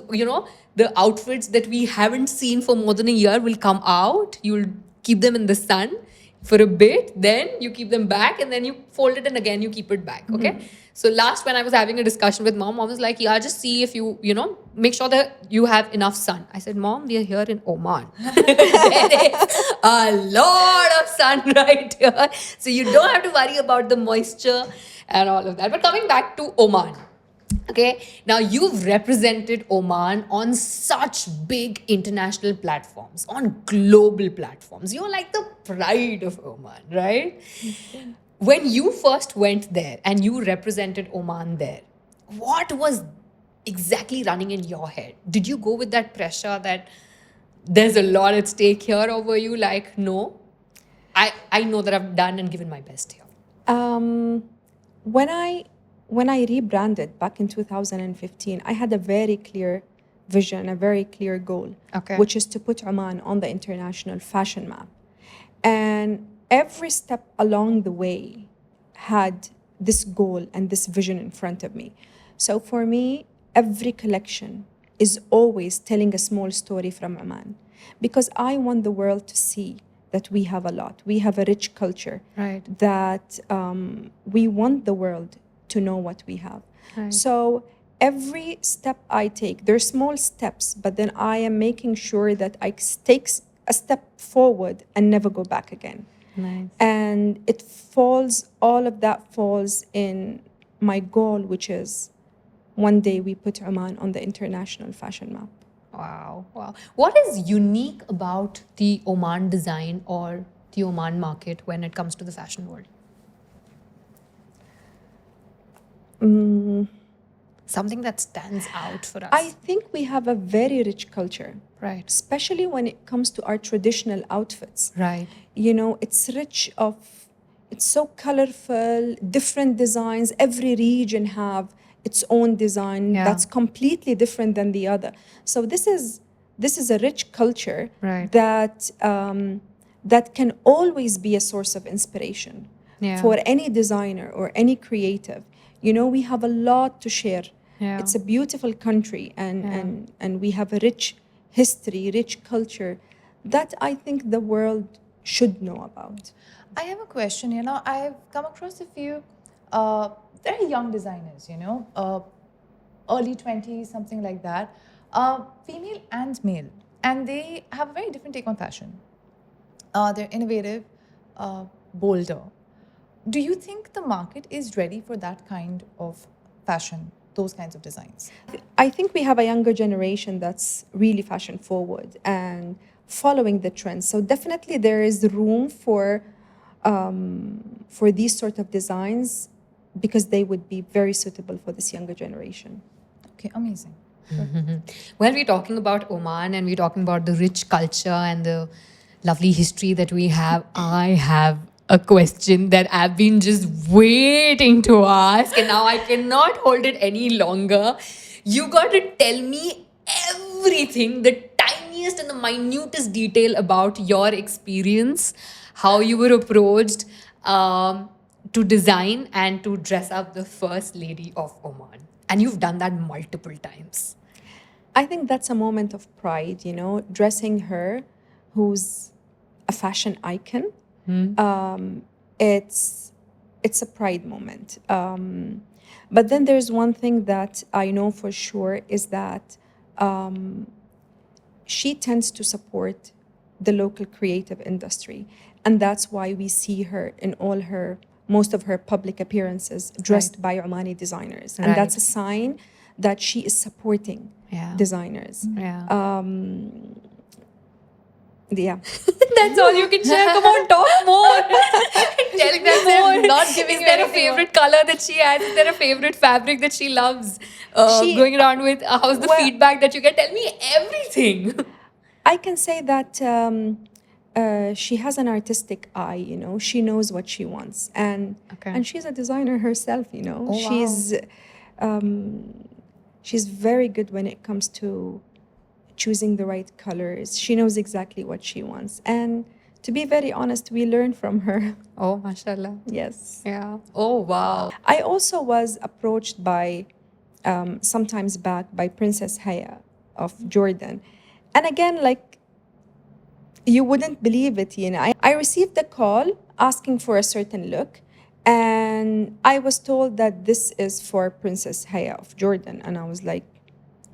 Speaker 2: the outfits that we haven't seen for more than a year will come out. You'll keep them in the sun for a bit, then you keep them back, and then you fold it and again you keep it back. Okay. So last, when I was having a discussion with mom was like, yeah, just see if you make sure that you have enough sun. I said, Mom, we are here in Oman. There is a lot of sun right here. So you don't have to worry about the moisture and all of that. But coming back to Oman. Okay, now you've represented Oman on such big international platforms, on global platforms. You're like the pride of Oman, right? When you first went there and you represented Oman there, what was exactly running in your head? Did you go with that pressure that there's a lot at stake here, or were you like, no, I know that I've done and given my best here?
Speaker 3: When I rebranded back in 2015, I had a very clear vision, a very clear goal,
Speaker 2: Okay.
Speaker 3: which is to put Oman on the international fashion map. And every step along the way had this goal and this vision in front of me. So for me, every collection is always telling a small story from Oman, because I want the world to see that we have a lot. We have a rich culture.
Speaker 2: Right.
Speaker 3: That we want the world to know what we have.
Speaker 2: Right.
Speaker 3: So every step I take, they're small steps, but then I am making sure that I take a step forward and never go back again.
Speaker 2: Nice.
Speaker 3: And all of that falls in my goal, which is one day we put Oman on the international fashion map.
Speaker 2: Wow. What is unique about the Oman design or the Oman market when it comes to the fashion world? Something that stands out for us.
Speaker 3: I think we have a very rich culture,
Speaker 2: Right.
Speaker 3: especially when it comes to our traditional outfits.
Speaker 2: Right.
Speaker 3: You know, it's rich of, it's so colorful, different designs. Every region have its own design that's completely different than the other. So this is a rich culture
Speaker 2: Right.
Speaker 3: that can always be a source of inspiration for any designer or any creative. You know, we have a lot to share.
Speaker 2: Yeah.
Speaker 3: It's a beautiful country, and we have a rich history, rich culture that I think the world should know about.
Speaker 1: I have a question. You know, I've come across a few very young designers, you know, early 20s, something like that, female and male. And they have a very different take on fashion. They're innovative, bolder. Do you think the market is ready for that kind of fashion, those kinds of designs?
Speaker 3: I think we have a younger generation that's really fashion forward and following the trends. So definitely there is room for these sort of designs, because they would be very suitable for this younger generation.
Speaker 1: Okay, amazing.
Speaker 2: When we're talking about Oman and we're talking about the rich culture and the lovely history that we have, I have a question that I've been just waiting to ask, and now I cannot hold it any longer. You got to tell me everything, the tiniest and the minutest detail about your experience, how you were approached to design and to dress up the first lady of Oman. And you've done that multiple times.
Speaker 3: I think that's a moment of pride, you know, dressing her, who's a fashion icon. It's a pride moment. But then there's one thing that I know for sure is that she tends to support the local creative industry. And that's why we see her in most of her public appearances dressed by Omani designers. And that's a sign that she is supporting designers.
Speaker 2: That's all you can share. Come on, talk more. Tell them more.
Speaker 1: Not giving
Speaker 2: Is
Speaker 1: you
Speaker 2: there a
Speaker 1: anything
Speaker 2: favorite color that she has? Is there a favorite fabric that she loves going around with? How's the feedback that you get? Tell me everything.
Speaker 3: I can say that she has an artistic eye, you know. She knows what she wants. And she's a designer herself, you know.
Speaker 2: Oh,
Speaker 3: She's very good when it comes to choosing the right colors. She knows exactly what she wants. And to be very honest, we learn from her.
Speaker 2: Oh, mashallah.
Speaker 3: Yes.
Speaker 2: Yeah. Oh, wow.
Speaker 3: I also was approached by, sometimes back, by Princess Haya of Jordan. And again, like, you wouldn't believe it, you know. I received a call asking for a certain look, and I was told that this is for Princess Haya of Jordan. And I was like,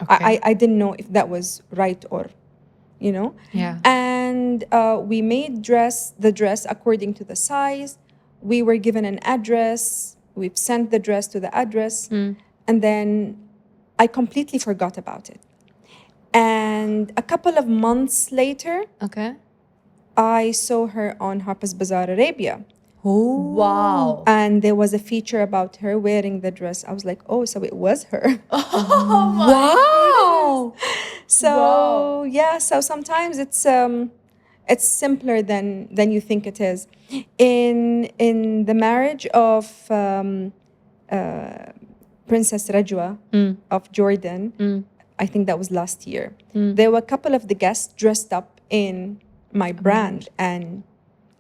Speaker 3: I didn't know if that was right or, you know.
Speaker 2: Yeah.
Speaker 3: And we made the dress according to the size. We were given an address. We've sent the dress to the address. And then I completely forgot about it. And a couple of months later, I saw her on Harper's Bazaar Arabia.
Speaker 2: Oh.
Speaker 1: Wow.
Speaker 3: And there was a feature about her wearing the dress. I was like, oh, so it was her.
Speaker 2: Wow.
Speaker 3: So yeah, so sometimes it's simpler than you think it is. In the marriage of Princess Rajwa of Jordan, I think that was last year. There were a couple of the guests dressed up in my brand, and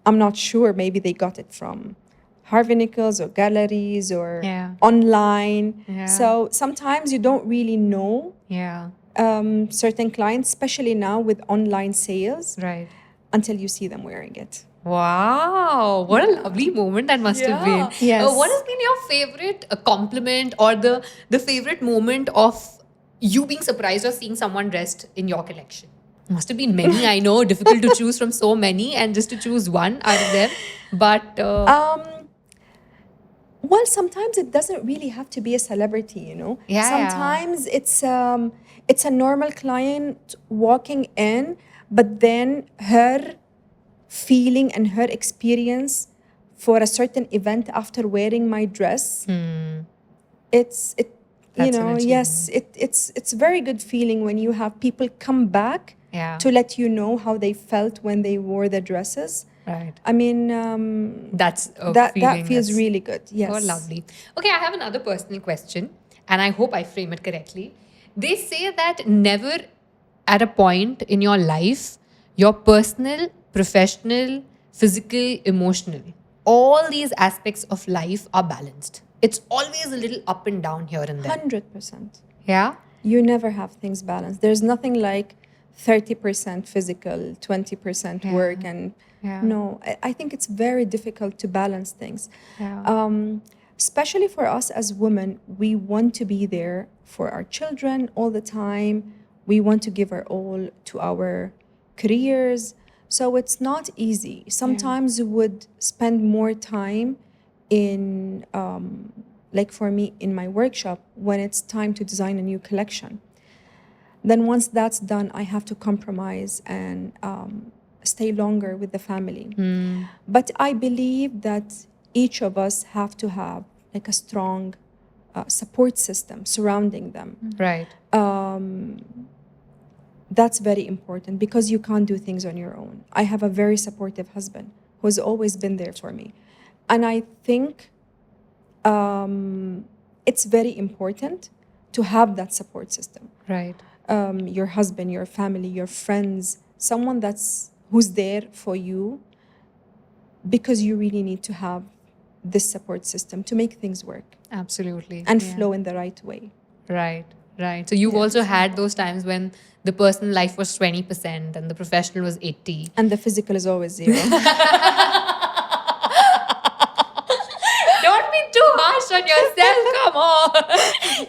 Speaker 3: I'm not sure, maybe they got it from Harvey Nichols or galleries or online. So sometimes you don't really know certain clients, especially now with online sales, until you see them wearing it.
Speaker 2: Wow, what a lovely moment that must have been.
Speaker 3: Yes.
Speaker 2: What has been your favorite compliment or the favorite moment of you being surprised or seeing someone dressed in your collection? Must have been many, I know, difficult to choose from so many and just to choose one out of them. But
Speaker 3: Well, sometimes it doesn't really have to be a celebrity, you know. Sometimes it's a normal client walking in, but then her feeling and her experience for a certain event after wearing my dress, it's a very good feeling when you have people come back to let you know how they felt when they wore the dresses. I mean,
Speaker 2: that's a
Speaker 3: that
Speaker 2: feeling
Speaker 3: feels
Speaker 2: that's-
Speaker 3: really good. Yes.
Speaker 2: Oh, lovely. Okay, I have another personal question, and I hope I frame it correctly. They say that never at a point in your life, your personal, professional, physical, emotional, all these aspects of life are balanced. It's always a little up and down here and there.
Speaker 3: 100%.
Speaker 2: Yeah?
Speaker 3: You never have things balanced. There's nothing like 30% physical, 20% work, and no, I think it's very difficult to balance things. Especially for us as women, we want to be there for our children all the time. We want to give our all to our careers. So it's not easy. Sometimes we would spend more time in, like for me, in my workshop when it's time to design a new collection. Then once that's done, I have to compromise and stay longer with the family. But I believe that each of us have to have like a strong support system surrounding them.
Speaker 2: Right.
Speaker 3: That's very important because you can't do things on your own. I have a very supportive husband who's always been there for me. And I think it's very important to have that support system.
Speaker 2: Right.
Speaker 3: Your husband, your family, your friends, someone who's there for you, because you really need to have this support system to make things work
Speaker 2: Absolutely.
Speaker 3: and flow in the right way.
Speaker 2: Right, right. So you've also had those times when the personal life was 20% and the professional was 80.
Speaker 3: And the physical is always zero.
Speaker 2: Don't be too harsh on yourself. Come on.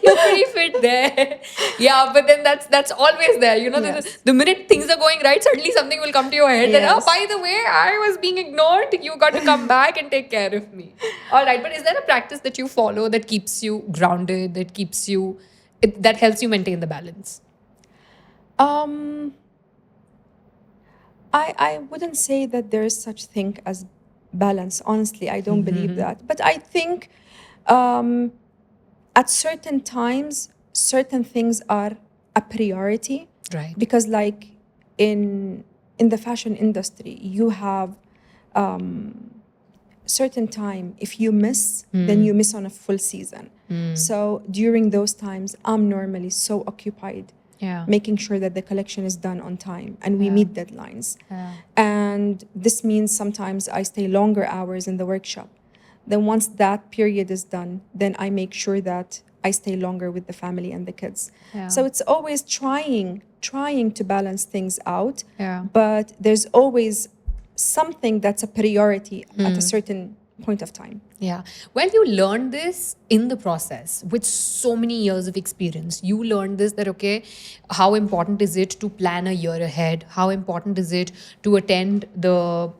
Speaker 2: You're pretty fit there. Yeah, but then that's always there. You know, the minute things are going right, suddenly something will come to your head that, oh, by the way, I was being ignored. You got to come back and take care of me. All right. But is there a practice that you follow that keeps you grounded, that keeps you, that helps you maintain the balance?
Speaker 3: I wouldn't say that there is such thing as balance. Honestly, I don't believe that. But I think at certain times, certain things are a priority.
Speaker 2: Right.
Speaker 3: Because like in the fashion industry, you have certain time. If you miss, then you miss on a full season. So during those times, I'm normally so occupied making sure that the collection is done on time and we meet deadlines. And this means sometimes I stay longer hours in the workshop. Then once that period is done, then I make sure that I stay longer with the family and the kids. So it's always trying to balance things out. But there's always something that's a priority at a certain point of time.
Speaker 2: Yeah. Well, you learned this in the process with so many years of experience. You learned this that, okay, how important is it to plan a year ahead? How important is it to attend the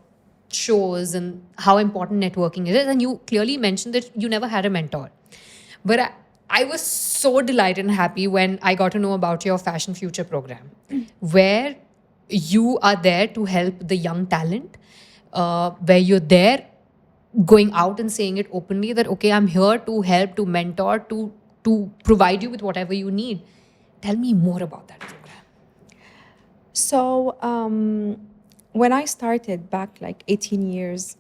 Speaker 2: shows and how important networking is? And you clearly mentioned that you never had a mentor. But I was so delighted and happy when I got to know about your Fashion Future program, where you are there to help the young talent, where you're there going out and saying it openly that, okay, I'm here to help, to mentor, to provide you with whatever you need. Tell me more about that program.
Speaker 3: So when I started back like 18 years,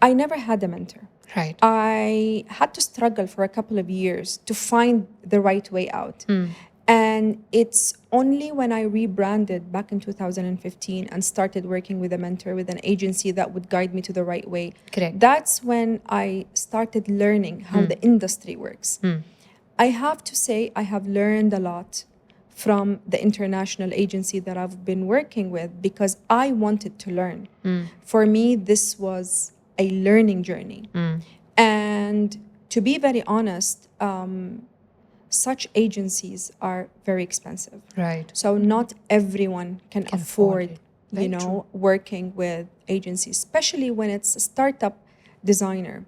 Speaker 3: I never had a mentor.
Speaker 2: Right.
Speaker 3: I had to struggle for a couple of years to find the right way out. And it's only when I rebranded back in 2015 and started working with a mentor, with an agency that would guide me to the right way.
Speaker 2: Correct.
Speaker 3: That's when I started learning how the industry works. I have to say, I have learned a lot from the international agency that I've been working with because I wanted to learn. For me, this was a learning journey. And to be very honest, such agencies are very expensive.
Speaker 2: Right.
Speaker 3: So not everyone can afford,
Speaker 2: it. Very
Speaker 3: working with agencies, especially when it's a startup designer.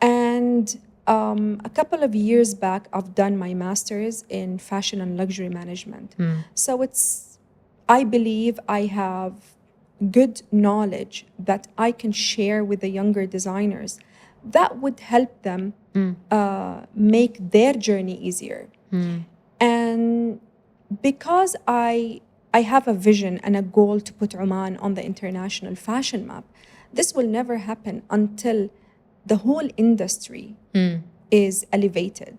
Speaker 3: And a couple of years back, I've done my master's in fashion and luxury management. So I believe I have good knowledge that I can share with the younger designers that would help them make their journey easier. And because I have a vision and a goal to put Oman on the international fashion map, this will never happen until the whole industry is elevated.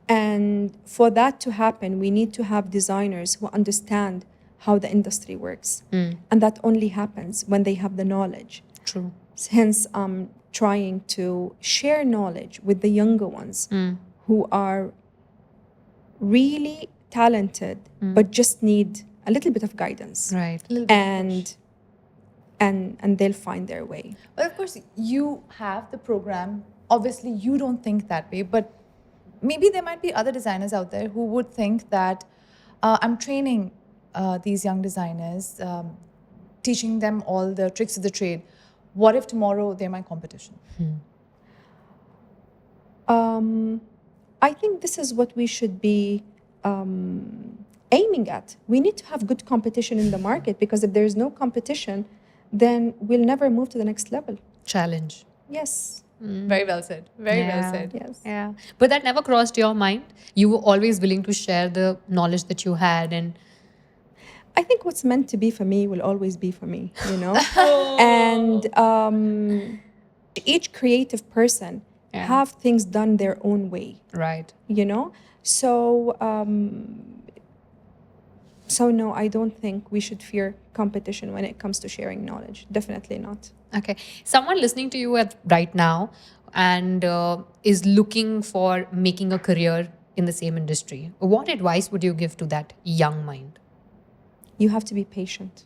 Speaker 3: And for that to happen, we need to have designers who understand how the industry works. And that only happens when they have the knowledge.
Speaker 2: True.
Speaker 3: Hence, I'm trying to share knowledge with the younger ones who are really talented but just need a little bit of guidance.
Speaker 2: Right.
Speaker 3: And they'll find their way.
Speaker 1: Well, of course, you have the program. Obviously, you don't think that way, but maybe there might be other designers out there who would think that I'm training these young designers, teaching them all the tricks of the trade. What if tomorrow they're my competition?
Speaker 3: I think this is what we should be aiming at. We need to have good competition in the market, because if there's no competition, then we'll never move to the next level.
Speaker 2: Challenge.
Speaker 3: Yes.
Speaker 1: Very well said. Very well
Speaker 2: Yeah.
Speaker 1: said.
Speaker 3: Yes.
Speaker 2: Yeah. But that never crossed your mind? You were always willing to share the knowledge that you had, and
Speaker 3: I think what's meant to be for me will always be for me, And each creative person have things done their own way,
Speaker 2: right.
Speaker 3: So no, I don't think we should fear competition when it comes to sharing knowledge. Definitely not.
Speaker 2: Okay. Someone listening to you right now and is looking for making a career in the same industry, what advice would you give to that young mind?
Speaker 3: You have to be patient,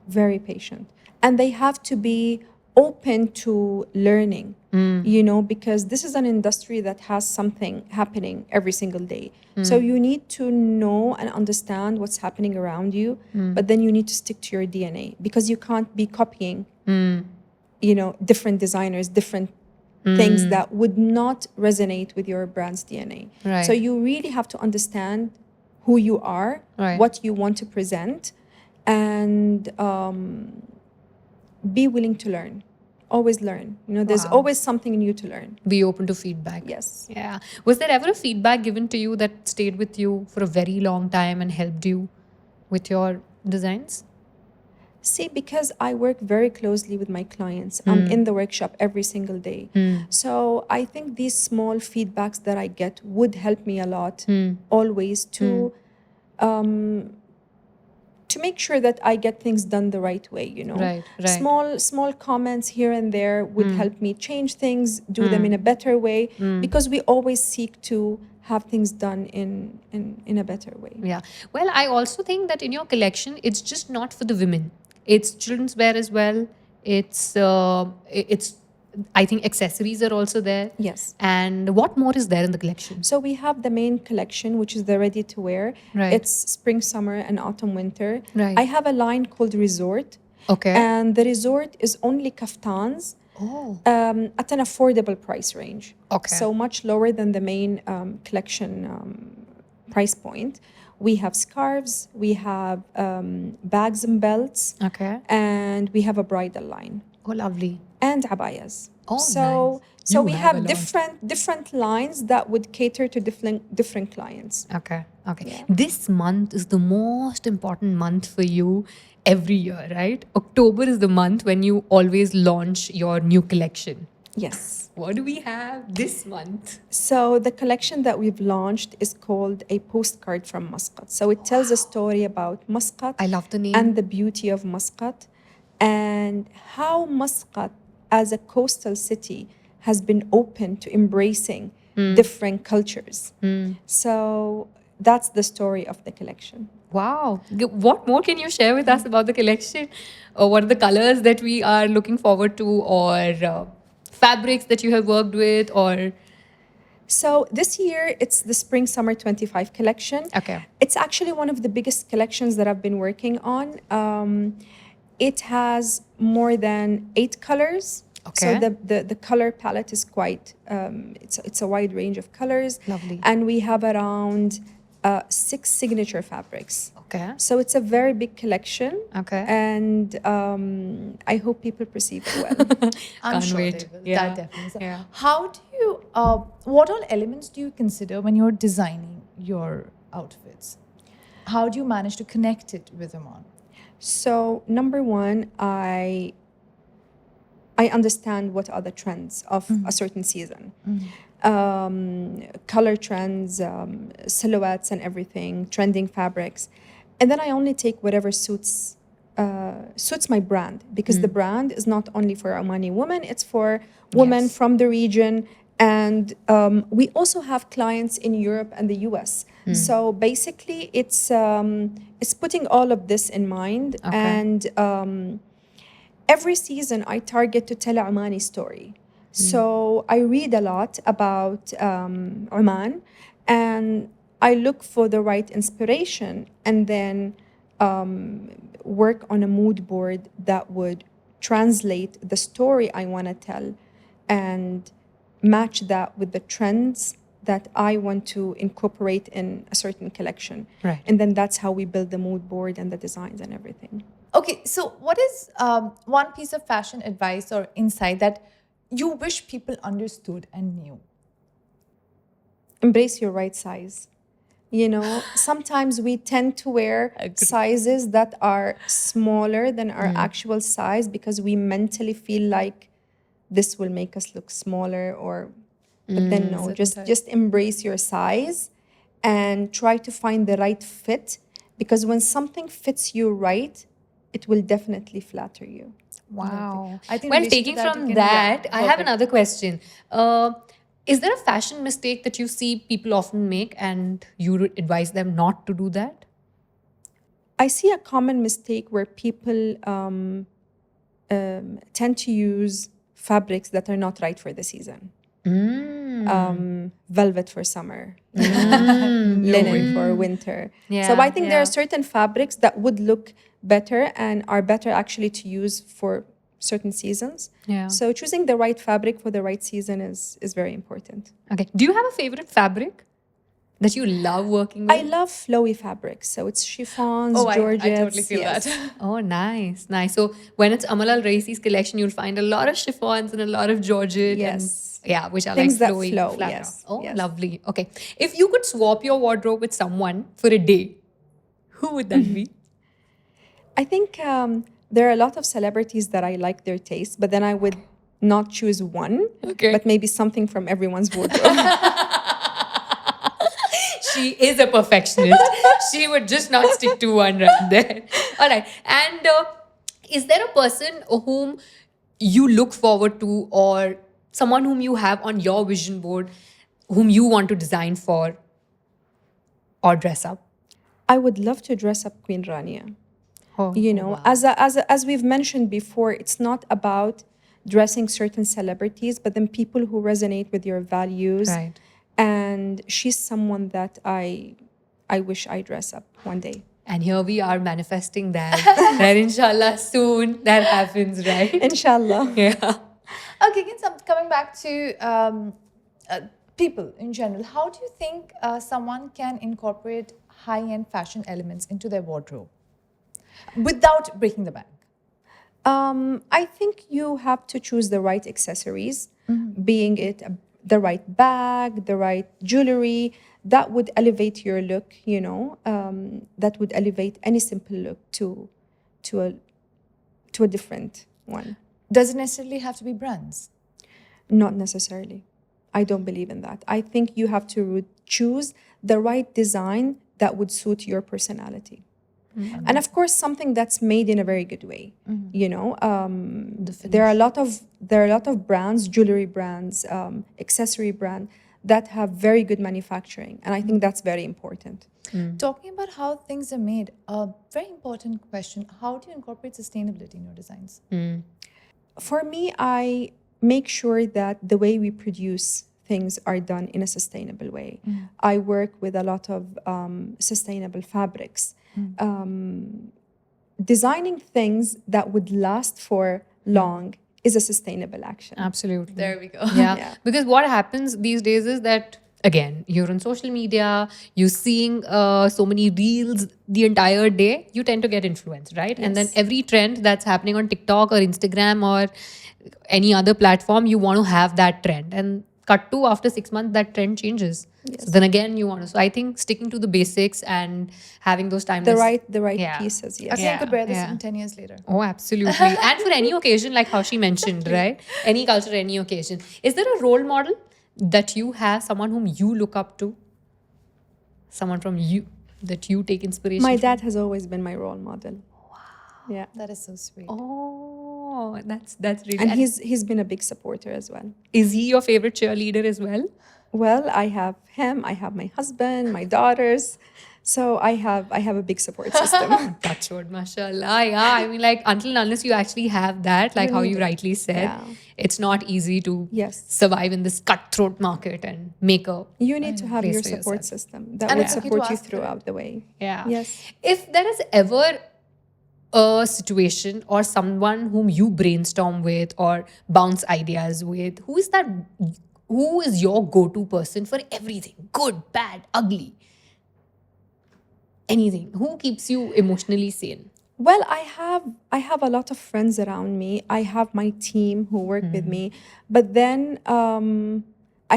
Speaker 3: very patient. And they have to be open to learning, because this is an industry that has something happening every single day. So you need to know and understand what's happening around you, but then you need to stick to your DNA, because you can't be copying, different designers, different things that would not resonate with your brand's DNA.
Speaker 2: Right.
Speaker 3: So you really have to understand who you are,
Speaker 2: Right.
Speaker 3: what you want to present, and be willing to learn. Always learn. There's
Speaker 2: Wow.
Speaker 3: always something new to learn.
Speaker 2: Be open to feedback.
Speaker 3: Yes.
Speaker 2: Yeah. Was there ever a feedback given to you that stayed with you for a very long time and helped you with your designs?
Speaker 3: See, because I work very closely with my clients, I'm in the workshop every single day. So I think these small feedbacks that I get would help me a lot, always to make sure that I get things done the right way.
Speaker 2: Right, right.
Speaker 3: Small comments here and there would help me change things, do them in a better way, because we always seek to have things done in a better way.
Speaker 2: Yeah. Well, I also think that in your collection, it's just not for the women. It's children's wear as well. It's I think accessories are also there.
Speaker 3: Yes.
Speaker 2: And what more is there in the collection?
Speaker 3: So we have the main collection, which is the ready to wear.
Speaker 2: Right.
Speaker 3: It's spring, summer, and autumn, winter.
Speaker 2: Right.
Speaker 3: I have a line called Resort.
Speaker 2: Okay.
Speaker 3: And the Resort is only kaftans at an affordable price range.
Speaker 2: Okay.
Speaker 3: So much lower than the main collection price point. We have scarves, we have bags and belts,
Speaker 2: Okay.
Speaker 3: and we have a bridal line.
Speaker 2: Oh, lovely.
Speaker 3: And abayas.
Speaker 2: Oh,
Speaker 3: so
Speaker 2: nice.
Speaker 3: so
Speaker 2: You
Speaker 3: we
Speaker 2: have a
Speaker 3: have
Speaker 2: lot.
Speaker 3: different lines that would cater to different clients.
Speaker 2: Okay. Okay.
Speaker 3: Yeah.
Speaker 2: This month is the most important month for you every year, right? October is the month when you always launch your new collection.
Speaker 3: Yes.
Speaker 2: What do we have this month?
Speaker 3: So the collection that we've launched is called A Postcard from Muscat. So it tells a story about Muscat.
Speaker 2: I love the name.
Speaker 3: And the beauty of Muscat and how Muscat as a coastal city has been open to embracing different cultures. So that's the story of the collection.
Speaker 2: Wow. What more can you share with us about the collection? What are the colors that we are looking forward to, or fabrics that you have worked with, or...
Speaker 3: So this year, it's the Spring Summer 25 collection.
Speaker 2: Okay.
Speaker 3: It's actually one of the biggest collections that I've been working on. It has more than 8 colors.
Speaker 2: Okay.
Speaker 3: So the color palette is quite, it's a wide range of colors.
Speaker 2: Lovely.
Speaker 3: And we have around 6 signature fabrics.
Speaker 2: Okay.
Speaker 3: So it's a very big collection.
Speaker 2: Okay.
Speaker 3: And I hope people perceive it well.
Speaker 1: I'm
Speaker 2: Can't
Speaker 1: sure
Speaker 2: wait.
Speaker 1: they will.
Speaker 2: Yeah.
Speaker 1: That definitely is.
Speaker 2: Yeah.
Speaker 1: How do you, what all elements do you consider when you're designing your outfits? How do you manage to connect it with Oman?
Speaker 3: So number one, I understand what are the trends of a certain season. Color trends, silhouettes and everything, trending fabrics. And then I only take whatever suits my brand, because the brand is not only for Omani women, it's for women
Speaker 2: Yes.
Speaker 3: from the region. And we also have clients in Europe and the US. So basically it's putting all of this in mind.
Speaker 2: Okay.
Speaker 3: And every season I target to tell a Omani story. So I read a lot about Oman, and I look for the right inspiration, and then work on a mood board that would translate the story I want to tell and match that with the trends that I want to incorporate in a certain collection.
Speaker 2: Right.
Speaker 3: And then that's how we build the mood board and the designs and everything.
Speaker 1: Okay, so what is one piece of fashion advice or insight that you wish people understood and knew?
Speaker 3: Embrace your right size. You know, sometimes we tend to wear sizes that are smaller than our actual size because we mentally feel like this will make us look smaller, or but then no, just embrace your size and try to find the right fit, because when something fits you right, it will definitely flatter you.
Speaker 2: Wow.
Speaker 1: I think
Speaker 2: Well,
Speaker 1: in relation to
Speaker 2: taking
Speaker 1: that,
Speaker 2: from
Speaker 1: you can-
Speaker 2: that,
Speaker 1: yeah,
Speaker 2: I have
Speaker 1: perfect.
Speaker 2: another question. Is there a fashion mistake that you see people often make and you would advise them not to do that?
Speaker 3: I see a common mistake where people tend to use fabrics that are not right for the season. Velvet for summer, linen for winter. So
Speaker 2: Yeah,
Speaker 3: I think there
Speaker 2: yeah.
Speaker 3: are certain fabrics that would look better and are better actually to use for certain seasons.
Speaker 2: Yeah.
Speaker 3: So choosing the right fabric for the right season is very important.
Speaker 2: Okay. Do you have a favorite fabric that you love working with?
Speaker 3: I love flowy fabrics. So it's chiffons,
Speaker 1: Oh, I
Speaker 3: georgettes.
Speaker 1: totally feel
Speaker 3: yes.
Speaker 1: that.
Speaker 2: Oh, nice, nice. So when it's Amal Al Raisi's collection, you'll find a lot of chiffons and a lot of georgette.
Speaker 3: Yes.
Speaker 2: And, yeah, which are
Speaker 3: Things
Speaker 2: like
Speaker 3: that
Speaker 2: flowy,
Speaker 3: flow,
Speaker 2: flat
Speaker 3: yes,
Speaker 2: Oh,
Speaker 3: yes.
Speaker 2: lovely. Okay. If you could swap your wardrobe with someone for a day, who would that be?
Speaker 3: I think there are a lot of celebrities that I like their taste, but then I would not choose one,
Speaker 2: Okay.
Speaker 3: but maybe something from everyone's wardrobe.
Speaker 2: She is a perfectionist. She would just not stick to one right there. All right. And is there a person whom you look forward to, or someone whom you have on your vision board whom you want to design for or dress up?
Speaker 3: I would love to dress up Queen Rania.
Speaker 2: Oh,
Speaker 3: You know, as we've mentioned before, it's not about dressing certain celebrities, but then people who resonate with your values.
Speaker 2: Right.
Speaker 3: And she's someone that I wish I dress up one day.
Speaker 2: And here we are manifesting that. That inshallah soon that happens, right?
Speaker 3: Inshallah.
Speaker 2: Yeah.
Speaker 1: Okay, again, coming back to people in general, how do you think someone can incorporate high-end fashion elements into their wardrobe without breaking the bank?
Speaker 3: I think you have to choose the right accessories, being it the right bag, the right jewelry, that would elevate your look, you know, that would elevate any simple look to a different one.
Speaker 1: Does it necessarily have to be brands?
Speaker 3: Not necessarily. I don't believe in that. I think you have to choose the right design that would suit your personality. And of course, something that's made in a very good way. You know, there are a lot of brands, jewelry brands, accessory brand that have very good manufacturing, and I think that's very important.
Speaker 1: Talking about how things are made, a very important question: how do you incorporate sustainability in your designs?
Speaker 3: For me, I make sure that the way we produce things are done in a sustainable way. I work with a lot of sustainable fabrics. Designing things that would last for long is a sustainable action.
Speaker 2: Absolutely.
Speaker 1: There we go.
Speaker 2: Yeah.
Speaker 3: Yeah.
Speaker 2: Because what happens these days is that, again, you're on social media, you're seeing so many reels the entire day, you tend to get influenced, right? And then
Speaker 3: Yes.
Speaker 2: every trend that's happening on TikTok or Instagram or any other platform, you want to have that trend. And cut to after 6 months, that trend changes.
Speaker 3: Yes.
Speaker 2: So then again, you want to. So I think sticking to the basics and having those timeless.
Speaker 3: The right
Speaker 2: Yeah.
Speaker 3: pieces,
Speaker 1: I
Speaker 3: yes.
Speaker 1: think I could wear this
Speaker 2: Yeah.
Speaker 1: even 10 years later.
Speaker 2: Oh, absolutely. And for any occasion, like how she mentioned, right? Any culture, any occasion. Is there a role model that you have, someone whom you look up to? Someone from you that you take inspiration
Speaker 3: My
Speaker 2: from?
Speaker 3: dad has always been my role model. Wow. Yeah.
Speaker 1: That is so sweet.
Speaker 2: Oh, that's really.
Speaker 3: And he's been a big supporter as well.
Speaker 2: Is he your favorite cheerleader as well?
Speaker 3: Well, I have him, I have my husband, my daughters. So I have a big support system.
Speaker 2: Touch wood, mashallah. Yeah, I mean, like, until and unless you actually have that, like
Speaker 3: You
Speaker 2: how
Speaker 3: need
Speaker 2: you
Speaker 3: it.
Speaker 2: rightly said,
Speaker 3: Yeah.
Speaker 2: it's not easy to
Speaker 3: Yes.
Speaker 2: survive in this cutthroat market and make a.
Speaker 3: You need to have
Speaker 2: Place
Speaker 3: your
Speaker 2: for
Speaker 3: support
Speaker 2: yourself.
Speaker 3: system that
Speaker 1: And
Speaker 3: would
Speaker 1: it's okay to
Speaker 3: support you
Speaker 1: ask for
Speaker 3: throughout
Speaker 1: it.
Speaker 3: the way.
Speaker 2: Yeah.
Speaker 3: Yes.
Speaker 2: If there is ever a situation or someone whom you brainstorm with or bounce ideas with, who is that? Who is your go-to person for everything? Good, bad, ugly. Anything. Who keeps you emotionally sane?
Speaker 3: Well, I have a lot of friends around me. I have my team who work with me, but then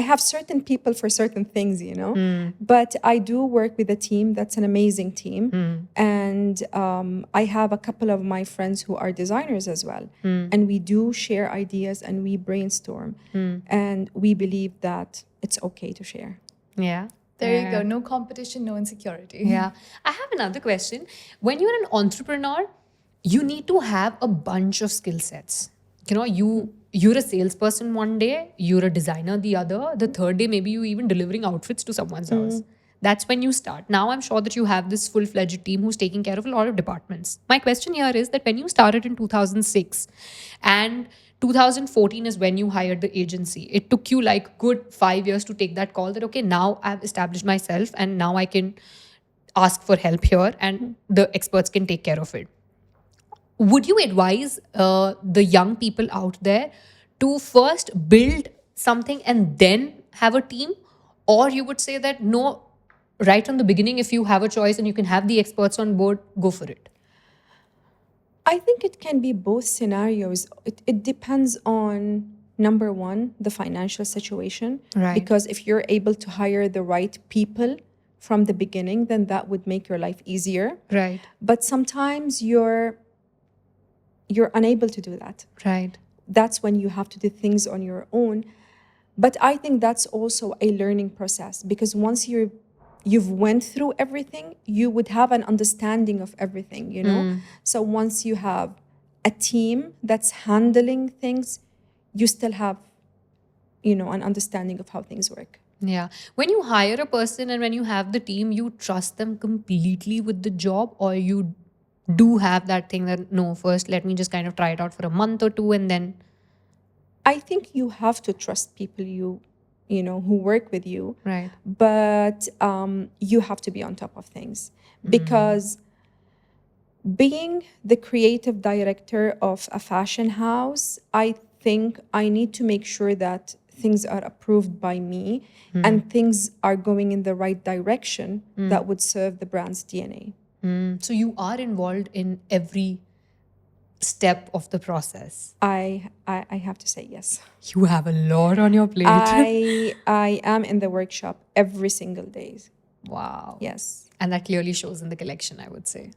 Speaker 3: I have certain people for certain things, you know. But I do work with a team that's an amazing team, and I have a couple of my friends who are designers as well, and we do share ideas and we brainstorm, and we believe that it's okay to share.
Speaker 2: Yeah.
Speaker 1: There you go. No competition, no insecurity.
Speaker 2: Yeah. I have another question. When you're an entrepreneur, you need to have a bunch of skill sets. You know, you're a salesperson one day, you're a designer the other, the third day maybe you even delivering outfits to someone's house. That's when you start. Now I'm sure that you have this full-fledged team who's taking care of a lot of departments. My question here is that when you started in 2006 and 2014 is when you hired the agency, it took you like good 5 years to take that call that, okay, now I've established myself and now I can ask for help here and the experts can take care of it. Would you advise the young people out there to first build something and then have a team? Or you would say that no, right from the beginning, if you have a choice and you can have the experts on board, go for it?
Speaker 3: I think it can be both scenarios. It depends on, number one, the financial situation.
Speaker 2: Right.
Speaker 3: Because if you're able to hire the right people from the beginning, then that would make your life easier.
Speaker 2: Right.
Speaker 3: But sometimes you're unable to do that.
Speaker 2: Right.
Speaker 3: That's when you have to do things on your own. But I think that's also a learning process, because once you've went through everything, you would have an understanding of everything, you know. So once you have a team that's handling things, you still have, you know, an understanding of how things work.
Speaker 2: Yeah. When you hire a person and when you have the team, you trust them completely with the job, or you do have that thing that, no, first let me just kind of try it out for a month or two and then.
Speaker 3: I think you have to trust people you know who work with you,
Speaker 2: Right.
Speaker 3: but you have to be on top of things, because being the creative director of a fashion house, I think I need to make sure that things are approved by me and things are going in the right direction that would serve the brand's DNA.
Speaker 2: So you are involved in every step of the process.
Speaker 3: I have to say yes.
Speaker 2: You have a lot on your plate.
Speaker 3: I am in the workshop every single day.
Speaker 2: Wow.
Speaker 3: Yes.
Speaker 2: And that clearly shows in the collection, I would say.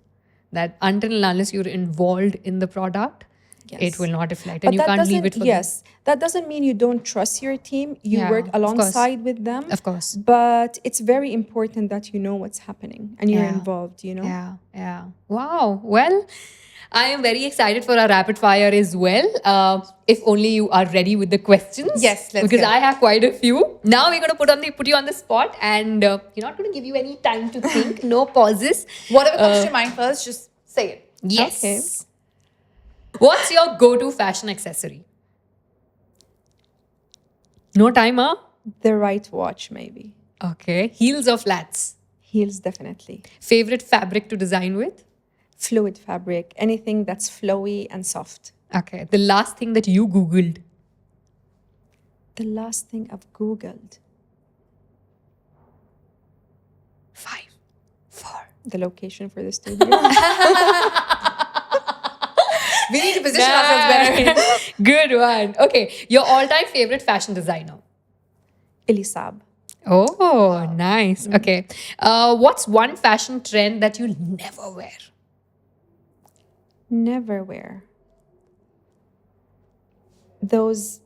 Speaker 2: That until and unless you're involved in the product, it will not reflect,
Speaker 3: But
Speaker 2: and you
Speaker 3: that
Speaker 2: can't leave
Speaker 3: doesn't,
Speaker 2: it for them.
Speaker 3: yes, that doesn't mean you don't trust your team. You
Speaker 2: Yeah,
Speaker 3: work
Speaker 2: of course.
Speaker 3: alongside with them.
Speaker 2: Of course.
Speaker 3: But it's very important that you know what's happening and you're
Speaker 2: Yeah.
Speaker 3: involved, you know?
Speaker 2: Yeah, yeah. Wow. Well, I am very excited for our rapid fire as well. If only you are ready with the questions.
Speaker 1: Yes, let's
Speaker 2: because
Speaker 1: go.
Speaker 2: I have quite a few. Now we're going to put you on the spot, and you're not going to give you any time to think. No pauses.
Speaker 1: Whatever comes to your mind first, just say it.
Speaker 2: Yes.
Speaker 3: Okay.
Speaker 2: What's your go-to fashion accessory? No timer.
Speaker 3: The right watch, maybe.
Speaker 2: Okay. Heels or flats?
Speaker 3: Heels, definitely.
Speaker 2: Favorite fabric to design with?
Speaker 3: Fluid fabric, anything that's flowy and soft.
Speaker 2: Okay. The last thing that you Googled?
Speaker 3: The last thing I've Googled,
Speaker 2: 5, 4.
Speaker 3: the location for the studio.
Speaker 1: We need to position ourselves better.
Speaker 2: Nice. Good one. Okay. Your all-time favorite fashion designer?
Speaker 3: Elisab.
Speaker 2: Oh, nice. Okay. What's one fashion trend that you'll never wear?
Speaker 3: Never wear those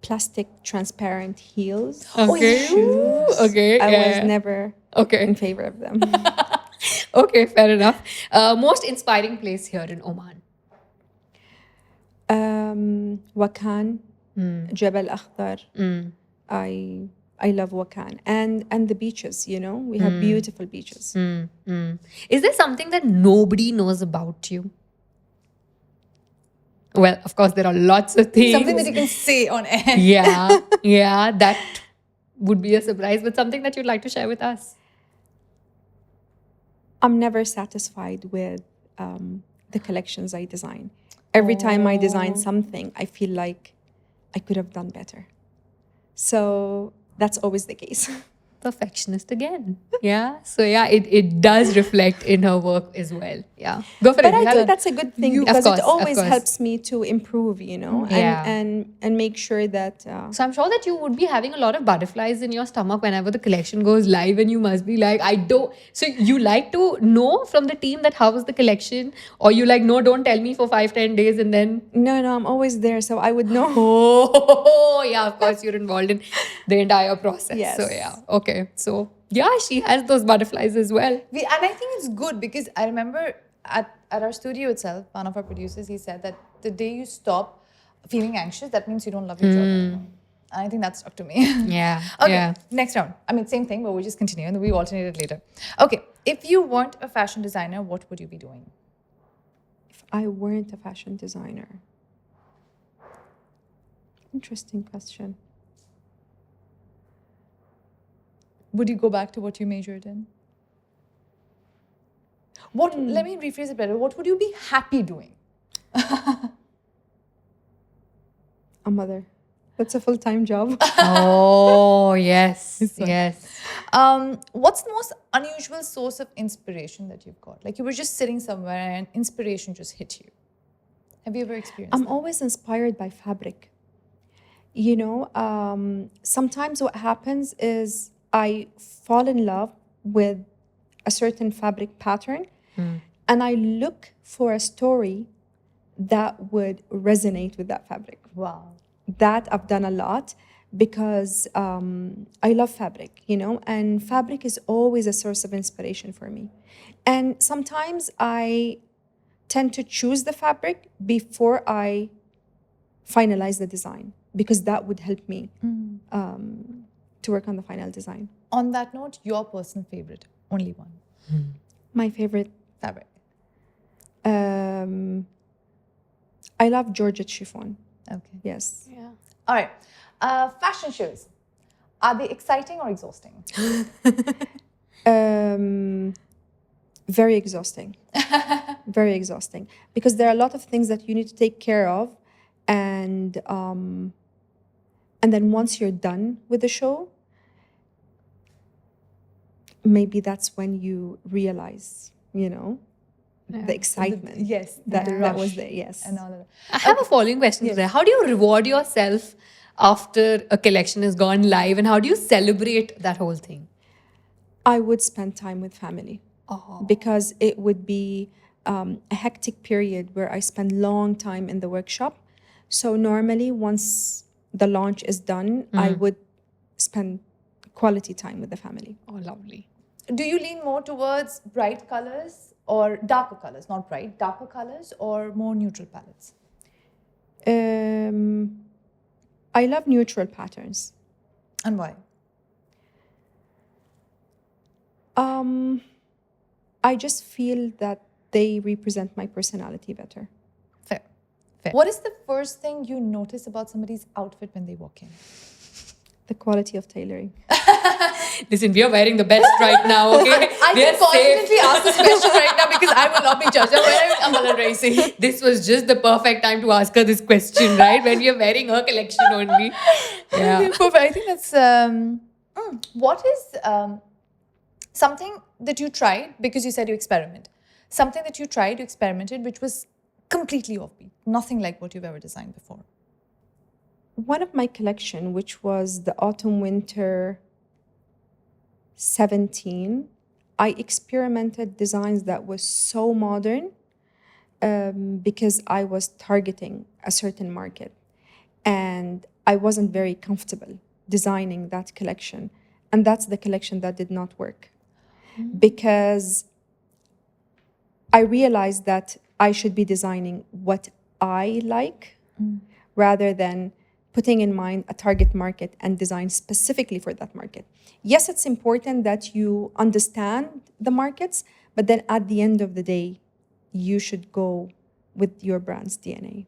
Speaker 3: plastic transparent heels.
Speaker 2: Okay.
Speaker 3: Shoes.
Speaker 2: Okay.
Speaker 3: I
Speaker 2: yeah.
Speaker 3: was never
Speaker 2: Okay.
Speaker 3: in favor of them.
Speaker 2: Okay. Fair enough. Most inspiring place here in Oman?
Speaker 3: Wakan, Jabal Akhdar. I love Wakan and the beaches. You know, we have beautiful beaches.
Speaker 2: Is there something that nobody knows about you? Well, of course, there are lots of things.
Speaker 1: Something that you can say on air.
Speaker 2: Yeah, that would be a surprise, but something that you'd like to share with us.
Speaker 3: I'm never satisfied with the collections I design. Every time I design something, I feel like I could have done better. So that's always the case.
Speaker 2: Perfectionist again. Yeah. So yeah, it does reflect in her work as well. Yeah. Go for
Speaker 3: But
Speaker 2: it.
Speaker 3: I
Speaker 2: You have
Speaker 3: think
Speaker 2: it.
Speaker 3: that's a good thing
Speaker 2: Of
Speaker 3: because
Speaker 2: course,
Speaker 3: it
Speaker 2: of
Speaker 3: always
Speaker 2: course.
Speaker 3: helps me to improve, you know,
Speaker 2: Yeah.
Speaker 3: and make sure that
Speaker 2: So I'm sure that you would be having a lot of butterflies in your stomach whenever the collection goes live, and you must be like, I don't. So you like to know from the team that how was the collection, or you like, no, don't tell me for 5-10 days, and then
Speaker 3: no, I'm always there, so I would know.
Speaker 2: oh yeah, of course you're involved in the entire process.
Speaker 3: Yes.
Speaker 2: So yeah, okay. So yeah, she has those butterflies as well.
Speaker 1: And I think it's good because I remember at our studio itself, one of our producers, he said that the day you stop feeling anxious, that means you don't love your job anymore. And I think that stuck to me.
Speaker 2: Yeah.
Speaker 1: Okay,
Speaker 2: Yeah.
Speaker 1: next round. I mean, same thing, but we'll just continue and we alternate it later. Okay, if you weren't a fashion designer, what would you be doing?
Speaker 3: If I weren't a fashion designer, interesting question.
Speaker 1: Would you go back to what you majored in? What? Let me rephrase it better. What would you be happy doing?
Speaker 3: A mother. That's a full-time job.
Speaker 2: Oh yes, yes.
Speaker 1: What's the most unusual source of inspiration that you've got? Like you were just sitting somewhere and inspiration just hit you. Have you ever experienced
Speaker 3: I'm
Speaker 1: that?
Speaker 3: always inspired by fabric. You know, sometimes what happens is I fall in love with a certain fabric pattern and I look for a story that would resonate with that fabric.
Speaker 1: Wow.
Speaker 3: That I've done a lot because I love fabric, you know, and fabric is always a source of inspiration for me. And sometimes I tend to choose the fabric before I finalize the design because that would help me to work on the final design.
Speaker 1: On that note, your personal favorite, only one
Speaker 3: My favorite,
Speaker 1: fabric.
Speaker 3: I love Georgette chiffon.
Speaker 1: Okay.
Speaker 3: Yes.
Speaker 2: Yeah.
Speaker 1: All right. Fashion shows. Are they exciting or exhausting?
Speaker 3: Very exhausting. Very exhausting because there are a lot of things that you need to take care of, and then once you're done with the show, maybe that's when you realize, you know, the excitement.
Speaker 1: Yes.
Speaker 3: that
Speaker 1: the
Speaker 3: that was
Speaker 1: rush
Speaker 3: there. Yes.
Speaker 1: And all of that.
Speaker 2: I have a following question to that. How do you reward yourself after a collection has gone live, and how do you celebrate that whole thing?
Speaker 3: I would spend time with family because it would be a hectic period where I spend long time in the workshop. So normally once the launch is done, I would spend quality time with the family.
Speaker 2: Oh, lovely.
Speaker 1: Do you lean more towards bright colors or darker colors? Not bright, darker colors or more neutral palettes?
Speaker 3: I love neutral patterns.
Speaker 1: And why?
Speaker 3: I just feel that they represent my personality better.
Speaker 1: Fair. What is the first thing you notice about somebody's outfit when they walk in?
Speaker 3: The quality of tailoring.
Speaker 2: Listen, we are wearing the best right now, okay?
Speaker 1: I
Speaker 2: We are
Speaker 1: can confidently ask this question right now because I will not be judged. I'm wearing Amal Al Raisi.
Speaker 2: This was just the perfect time to ask her this question, right? When you're wearing her collection only. Yeah.
Speaker 1: Perfect. I think that's... what is something that you tried, because you said you experiment, something that you tried, you experimented, which was completely offbeat, nothing like what you've ever designed before?
Speaker 3: One of my collection, which was the autumn-winter 17, I experimented designs that was so modern because I was targeting a certain market. And I wasn't very comfortable designing that collection. And that's the collection that did not work. Because I realized that I should be designing what I like rather than putting in mind a target market and design specifically for that market. Yes, it's important that you understand the markets, but then at the end of the day, you should go with your brand's DNA.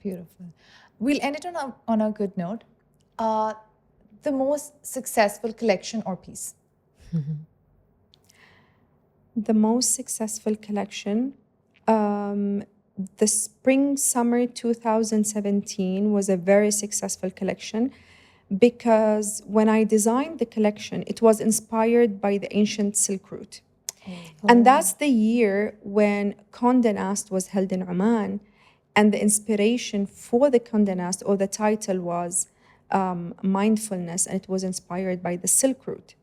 Speaker 1: Beautiful. We'll end it on a good note. The most successful collection or piece?
Speaker 3: The most successful collection, the spring-summer 2017 was a very successful collection because when I designed the collection, it was inspired by the ancient Silk Route. And that's the year when Condé Nast was held in Oman, and the inspiration for the Condé Nast, or the title was mindfulness, and it was inspired by the Silk Route.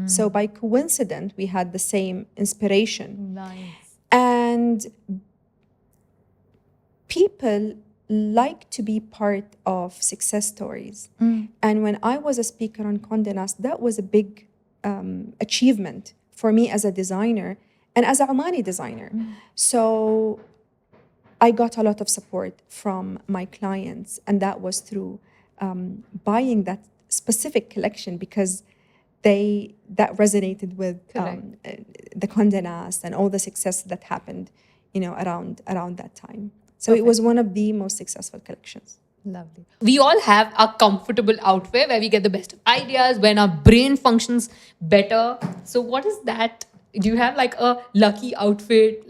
Speaker 3: So by coincidence, we had the same inspiration.
Speaker 1: Nice.
Speaker 3: And people like to be part of success stories. And when I was a speaker on Condé Nast, that was a big achievement for me as a designer and as a Omani designer. So I got a lot of support from my clients, and that was through buying that specific collection because that resonated with the Condé Nast and all the success that happened, around that time. So it was one of the most successful collections.
Speaker 1: Lovely.
Speaker 2: We all have a comfortable outfit where we get the best of ideas, when our brain functions better. So what is that? Do you have like a lucky outfit?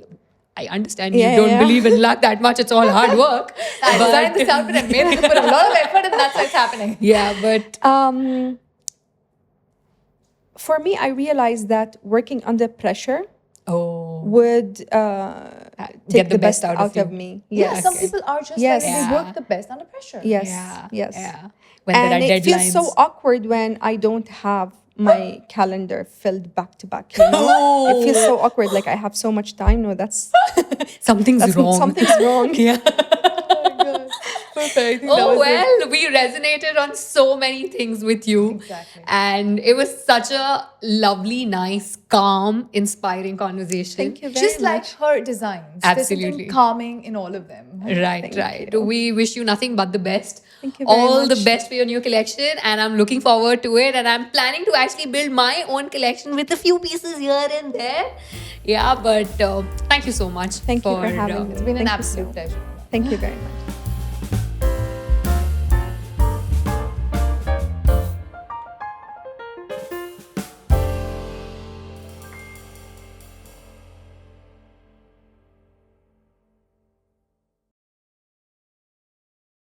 Speaker 2: I understand you don't believe in luck that much. It's all hard work.
Speaker 1: I designed this outfit and made it, put a lot of effort, and that's what's happening.
Speaker 2: Yeah, but
Speaker 3: for me, I realized that working under pressure would take the best out of me.
Speaker 1: Yes. Some people are just like, they work the best under pressure.
Speaker 3: Yes.
Speaker 2: When
Speaker 3: and
Speaker 2: there are
Speaker 3: it feels so awkward when I don't have my calendar filled back to back. It feels so awkward. Like I have so much time. No,
Speaker 2: something's wrong.
Speaker 3: Something's wrong.
Speaker 2: Yeah.
Speaker 1: Perfect.
Speaker 2: We resonated on so many things with you.
Speaker 1: Exactly.
Speaker 2: And it was such a lovely, nice, calm, inspiring conversation.
Speaker 3: Thank you very
Speaker 1: Just like
Speaker 3: much.
Speaker 1: her designs. There's
Speaker 2: Absolutely.
Speaker 1: something calming in all of them.
Speaker 2: Right. We wish you nothing but the best.
Speaker 3: Thank you very
Speaker 2: All
Speaker 3: much.
Speaker 2: the best for your new collection, and I'm looking forward to it. And I'm planning to actually build my own collection with a few pieces here and there. Yeah, but thank you so much.
Speaker 3: Thank you for having me.
Speaker 1: It's been an
Speaker 3: Thank you
Speaker 1: absolute
Speaker 3: so-
Speaker 1: pleasure.
Speaker 3: Thank you very much.